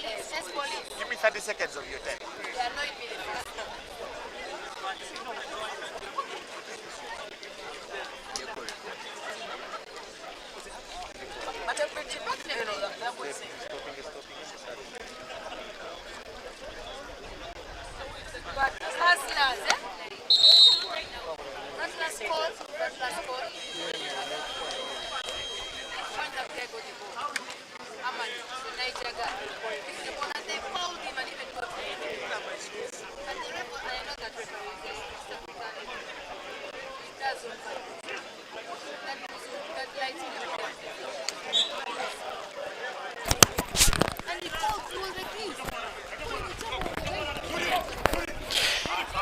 Speaker 1: Give me 30 seconds of your time.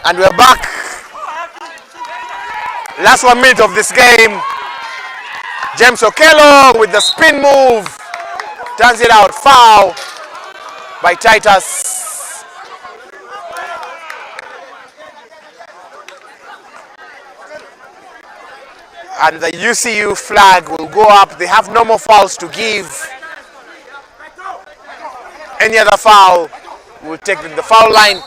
Speaker 1: And we're back. Last 1 minute of this game. James Okello with the spin move. Turns it out. Foul by Titus. And the UCU flag will go up. They have no more fouls to give. Any other foul will take them to the foul line.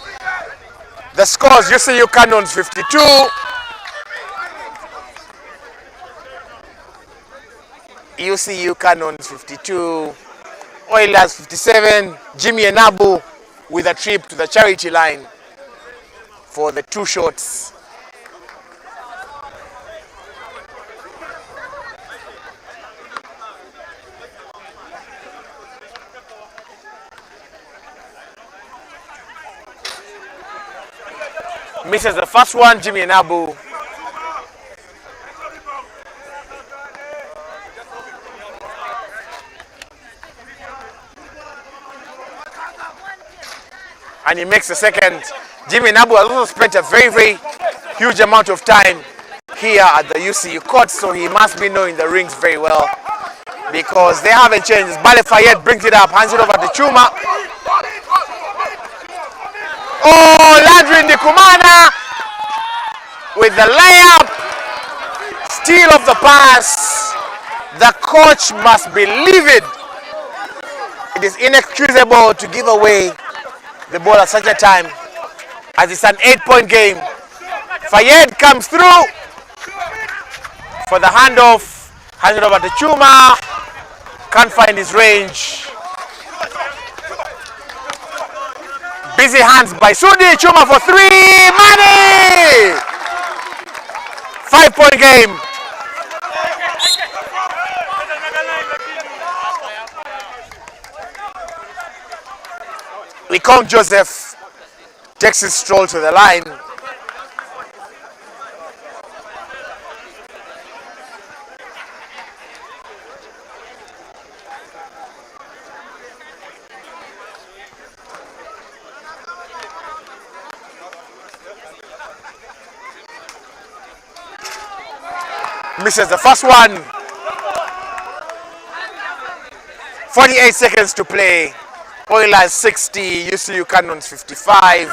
Speaker 1: The scores: UCU Canons 52, UCU Canons 52, Oilers 57. Jimmy and Abu with a trip to the charity line for the 2 shots. Misses the first one, Jimmy and Abu. And he makes the second. Jimmy and Abu has also spent a very huge amount of time here at the UCU court, so he must be knowing the rings very well because they haven't changed. Bale Fayed brings it up, hands it over to Chuma. Oh, Landry Ndikumana with the layup, steal of the pass. The coach must be livid. It is inexcusable to give away the ball at such a time, as it's an 8-point game. Fayed comes through for the handoff, hands it over to Chuma, can't find his range. Busy hands by Sudi. Chuma for 3. Money! 5-point game. Likong Joseph takes his stroll to the line. Misses the first one. 48 seconds to play. Oilers 60, UCU Canons 55.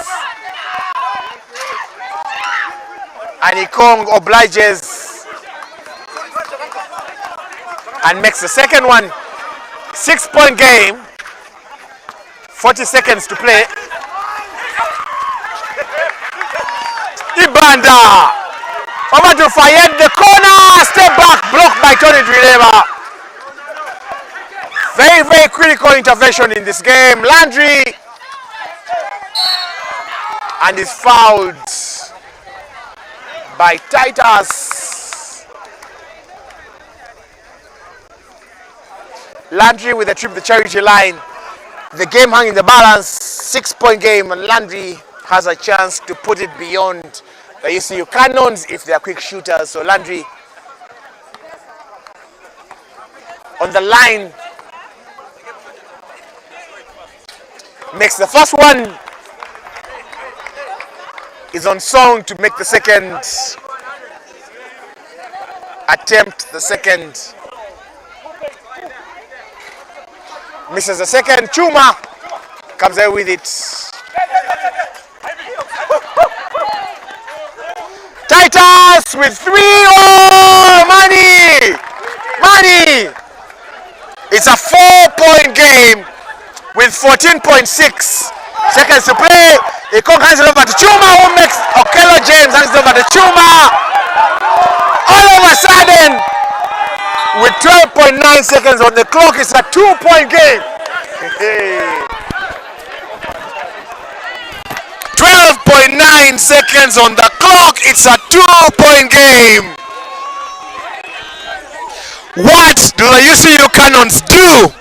Speaker 1: And Ikong obliges and makes the second one. 6-point game. 40 seconds to play. Ibanda. Over to Fayed, the corner, step back, blocked by Tony Drileva. Very critical intervention in this game. Landry, and is fouled by Titus. Landry with a trip to the charity line. The game hung in the balance. 6-point game, and Landry has a chance to put it beyond the UCU Canons if they are quick shooters. So Landry on the line makes the first one. Is on song to make the second attempt. The second misses the second. Chuma comes there with it. Titus with 3. Oh, money! It's a 4-point game. with 14.6 seconds to play. Ekong hands it over to Chuma, who makes Okello James hands it over to Chuma. All of a sudden, with 12.9 seconds on the clock, it's a 2-point game. 12.9 seconds on the clock, it's a 2-point game. What do the UCU Canons do?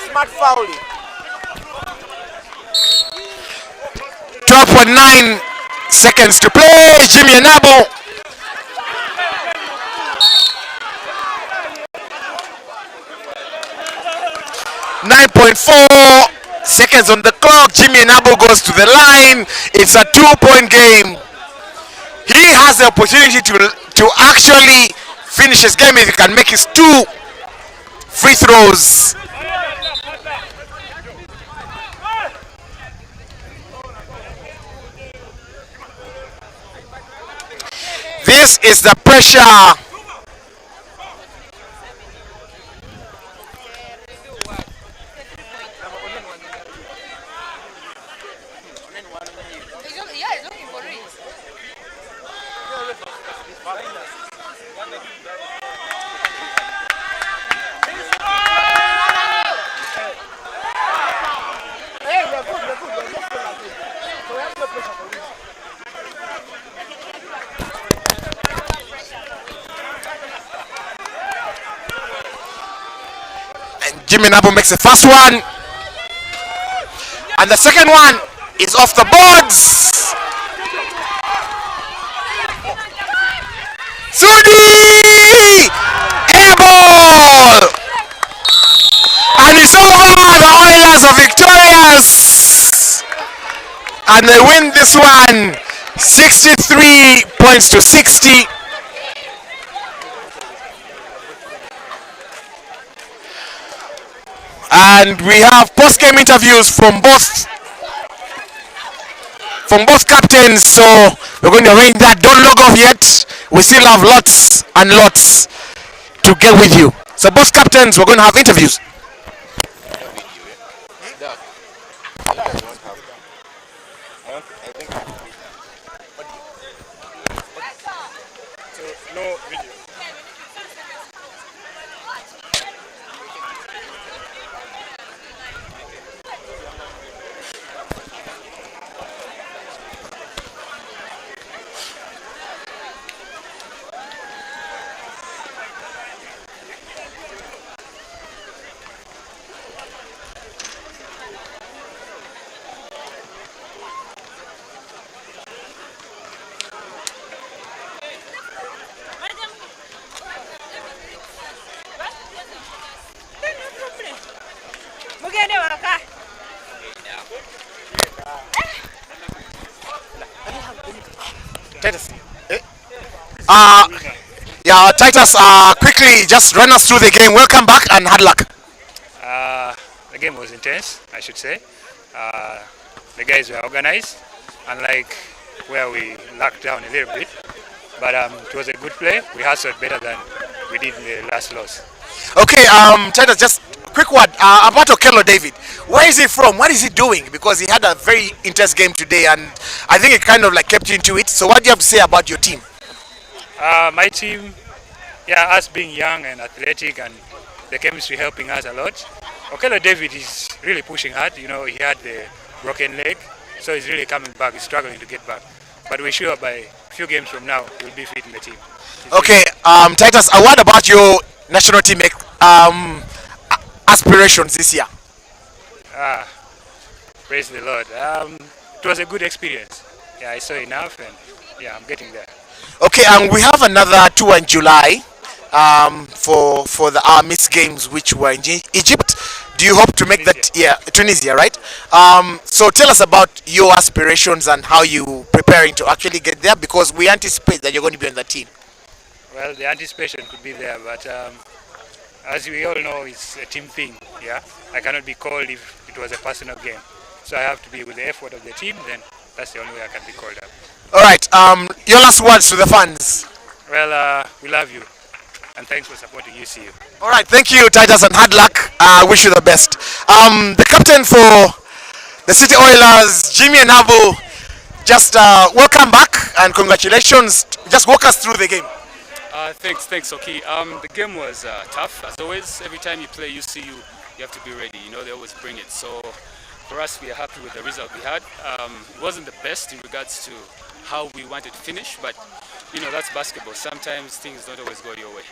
Speaker 1: Smart fouling. 12.9 seconds to play. Jimmy Anabo. .4 seconds on the clock. Jimmy Anabo goes to the line. It's a 2-point game. He has the opportunity to actually finish his game if he can make his 2 free throws. This is the pressure. Jimmy Nabo makes the first one, and the second one is off the boards. Sudi! Air ball! And it's over. The Oilers are victorious, and they win this one 63 points to 60. And we have post-game interviews from both captains, so we're going to arrange that. Don't log off yet. We still have lots and lots to get with you. So both captains, we're going to have interviews.
Speaker 3: No video.
Speaker 1: Titus. Yeah, Titus, quickly just run us through the game. Welcome back and hard luck.
Speaker 2: The game was intense, I should say.
Speaker 4: The guys were organized, unlike where we lacked down a little bit. But it was a good play. We hustled better than we did in the last loss.
Speaker 1: Okay, Titus, just quick word about Okello David. Where is he from? What is he doing? Because he had a very intense game today, and I think it kind of like kept you into it. So, what do you have to say about your team?
Speaker 4: My team, yeah, us being young and athletic and the chemistry helping us a lot. Okello David is really pushing hard. You know, he had the broken leg, so he's really coming back. He's struggling to get back. But we're sure by a few games from now, he'll be fit in the team.
Speaker 1: Okay, Titus, a word about your national team aspirations this year.
Speaker 4: Praise the Lord. It was a good experience. Yeah, I saw enough, and yeah, I'm getting there.
Speaker 1: Okay, we have another tour in July for the Miss Games, which were in Egypt. Do you hope to make that? Yeah, Tunisia, right? So tell us about your aspirations and how you preparing to actually get there, because we anticipate that you're going to be on the team.
Speaker 4: Well, the anticipation could be there, but as we all know, it's a team thing. Yeah, I cannot be called if it was a personal game. So I have to be with the effort of the team. Then that's the only way I can be called up.
Speaker 1: All right. Your last words to the fans.
Speaker 4: Well, we love you, and thanks for supporting UCU.
Speaker 1: All right. Thank you, Titus, and hard luck. Wish you the best. The captain for the City Oilers, Jimmy and Abu, just welcome back and congratulations. Just walk us through the game.
Speaker 5: Thanks, Oki. The game was tough, as always. Every time you play UCU, you have to be ready. You know, they always bring it. So for us, we are happy with the result we had. It wasn't the best in regards to how we wanted to finish, but you know, that's basketball. Sometimes things don't always go your way.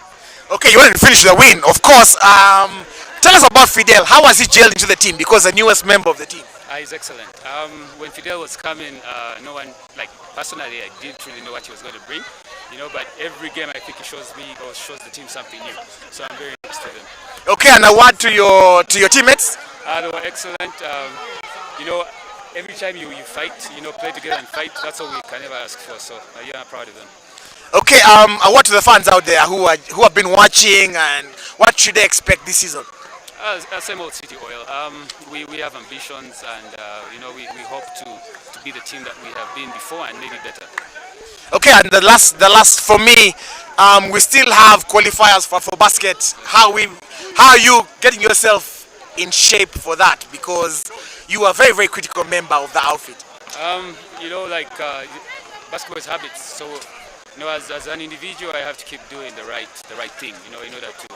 Speaker 1: Okay, you wanted to finish the win, of course. Tell us about Fidel. How was he gelled into the team? Because the newest member of the team.
Speaker 5: He's excellent. When Fidel was coming, no one, like personally, I didn't really know what he was going to bring. You know, but every game I think he shows me or shows the team something new. So I'm very impressed with him.
Speaker 1: Okay, and a word to your teammates.
Speaker 5: They were excellent. You know, every time you fight, you know, play together and fight. That's all we can ever ask for. So yeah, I'm proud of them.
Speaker 1: Okay, a word to the fans out there who have been watching, and what should they expect this season?
Speaker 5: Same old City Oil. We have ambitions, and you know, we hope to be the team that we have been before and maybe better.
Speaker 1: Okay, and the last for me, we still have qualifiers for basket. How are you getting yourself in shape for that? Because you are a very, very critical member of the outfit.
Speaker 5: You know, like basketball is habits. So, you know, as an individual, I have to keep doing the right thing. You know, in order to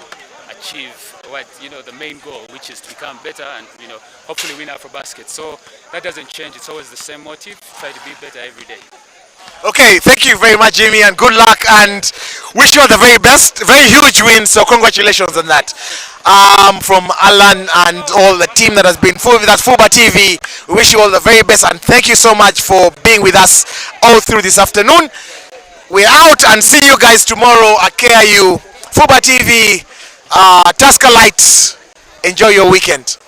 Speaker 5: achieve what, you know, the main goal, which is to become better and, you know, hopefully win AfroBasket. So that doesn't change. It's always the same motive. Try to be better every day.
Speaker 1: Okay, thank you very much, Jimmy, and good luck, and wish you all the very best. Very huge win, so congratulations on that. From Alan and all the team that has been with us, Fuba TV, we wish you all the very best, and thank you so much for being with us all through this afternoon. We're out, and see you guys tomorrow at KIU. Fuba TV, Tusker Lights. Enjoy your weekend.